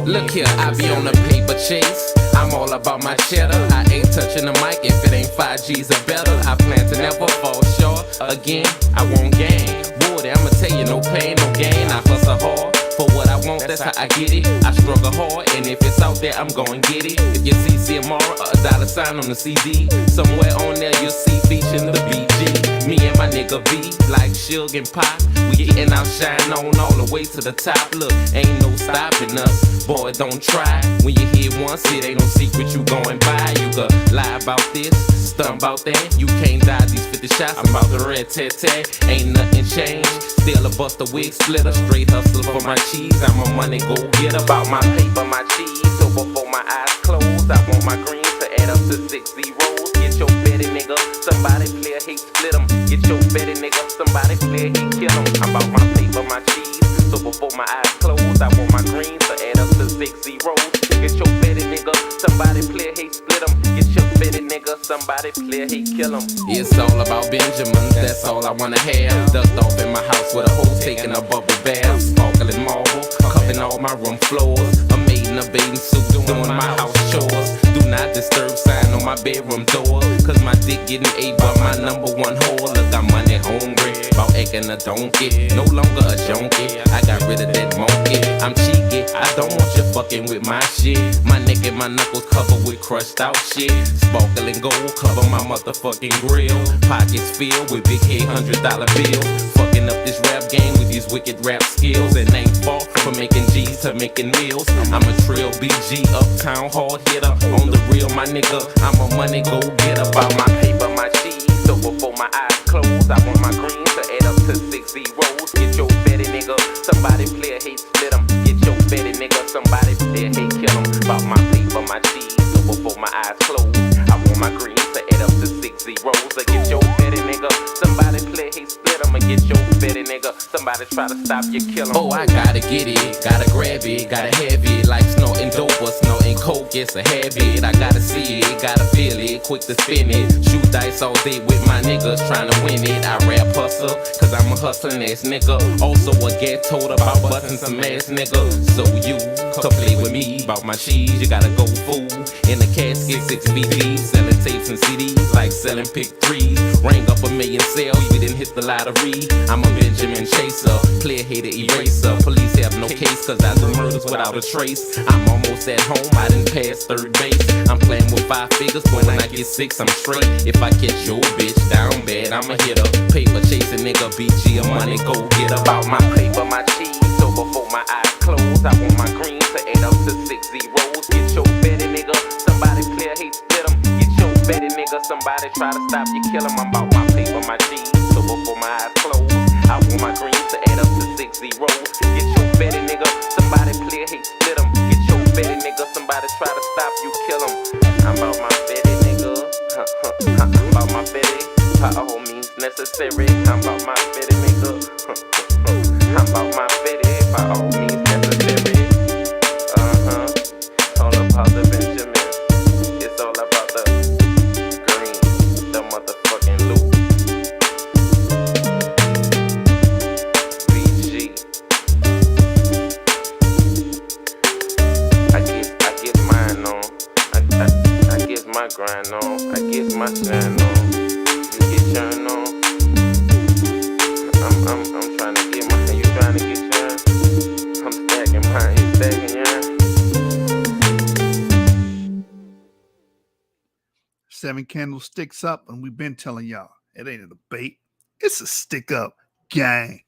Look here, I be on the paper chase. I'm all about my cheddar. I ain't touching the mic if it ain't 5 G's or better. I plan to never fall short. Again, I won't gain. Boy, I'ma tell you, no pain, no gain. I hustle hard for what I want, that's how I get it. I struggle hard, and if it's out there, I'm gon' get it. If you see CMR, a dollar sign on the CD, somewhere on there you'll see featuring the BG. Me and my nigga V, like Suge and Pop, we getting our shine on all the way to the top. Look, ain't no stopping us, boy, don't try. When you hear once, it ain't no secret you going by. You could lie about this, stunt about that. You can't die these 50 shots, I'm about the red tat-tat. Ain't nothing changed, still a bust a wig splitter. Straight hustle for my cheese, I'm a money go get about my paper, my cheese. So before my eyes close, I want my greens to add up to 6 zeros. Get your betty nigga, somebody play a hate split 'em. Get your betty nigga, somebody play a hate kill 'em. I'm about my paper, my cheese. So before my eyes close, I want my greens to add up to 6 zeros. Get your betty nigga, somebody play a hate split 'em. Get your betty nigga, somebody play a hate kill 'em. It's all about Benjamins, that's all I wanna have. Ducked off in my house with a hoe taking a bubble bath. Sparkling marble, covering all my room floors. A maid in a bathing suit doing my house chores. Do not disturb sign on my bedroom door, cause my dick getting ate by my number one whore. Look, I'm money hungry, about acting a donkey. No longer a junkie, I got rid of that monkey. I'm cheeky, I don't want you fucking with my shit. My neck and my knuckles covered with crushed out shit. Sparkling gold cover my motherfucking grill. Pockets filled with big head $100 bills. Fucking up this rap game with these wicked rap skills. And ain't far from making G's to making meals. I'm a trill BG, uptown hard hitter. On the real, my nigga, I'm a money go get about my paper, my cheese. So before my eyes close, I want my greens to add up to 6 zeros. Get your betty nigga, somebody play a hate split 'em. Get your betty nigga, somebody play a hate kill 'em. About my paper, my cheese. So before my eyes close, I want my greens to add up to 6 zeros. Get your betty nigga, somebody play a hate split 'em. Get your betty nigga, somebody try to stop you, kill 'em. Oh, I gotta get it, gotta grab it, gotta have it. Like snorting dope or snorting coke, it's a habit. I gotta see it, gotta feel it, quick to spin it. Shoot dice all day with my niggas, trying to win it. I rap hustle, cause I'm a hustling ass nigga. Also a get told about busting some ass nigga. So you to play with me, about my cheese, you gotta go fool. In the casket, 6 BGs, selling tapes and CDs, like selling pick 3s. Ring up a million sales, we didn't hit the lottery. I'm a Benjamin chaser, player hater eraser. Police have no case, cause I do murders without a trace. I'm almost at home, I didn't pass third base. I'm playing with 5 figures, but when I get 6, I'm straight. If I catch your bitch down bad, I'ma hit her. Paper chasing nigga, BG, a money go get about my paper, my cheese. So before my eyes close, I want my greens to add up zeros. Get your fatty nigga, somebody clear hate split 'em. Get your fatty nigga, somebody try to stop you, kill 'em. I'm about my paper, my G's, so before my eyes close, I want my greens to add up to 6 zeros. Get your fatty nigga, somebody clear hate split 'em. Get your fatty nigga, somebody try to stop you, kill 'em. I'm about my fatty nigga, I'm about my fatty, by all means necessary. I'm about my fatty nigga, I'm about my fatty, by all means necessary. All about the Benjamin. It's all about the green, the motherfucking loop. VG. I get mine on. I get my grind on. I get my shine on. You get yours on. I'm trying to get mine. You trying to get yours? I'm stacking mine. You stacking yours? 7 candlesticks up, and we've been telling y'all it ain't a debate. It's a stick up gang.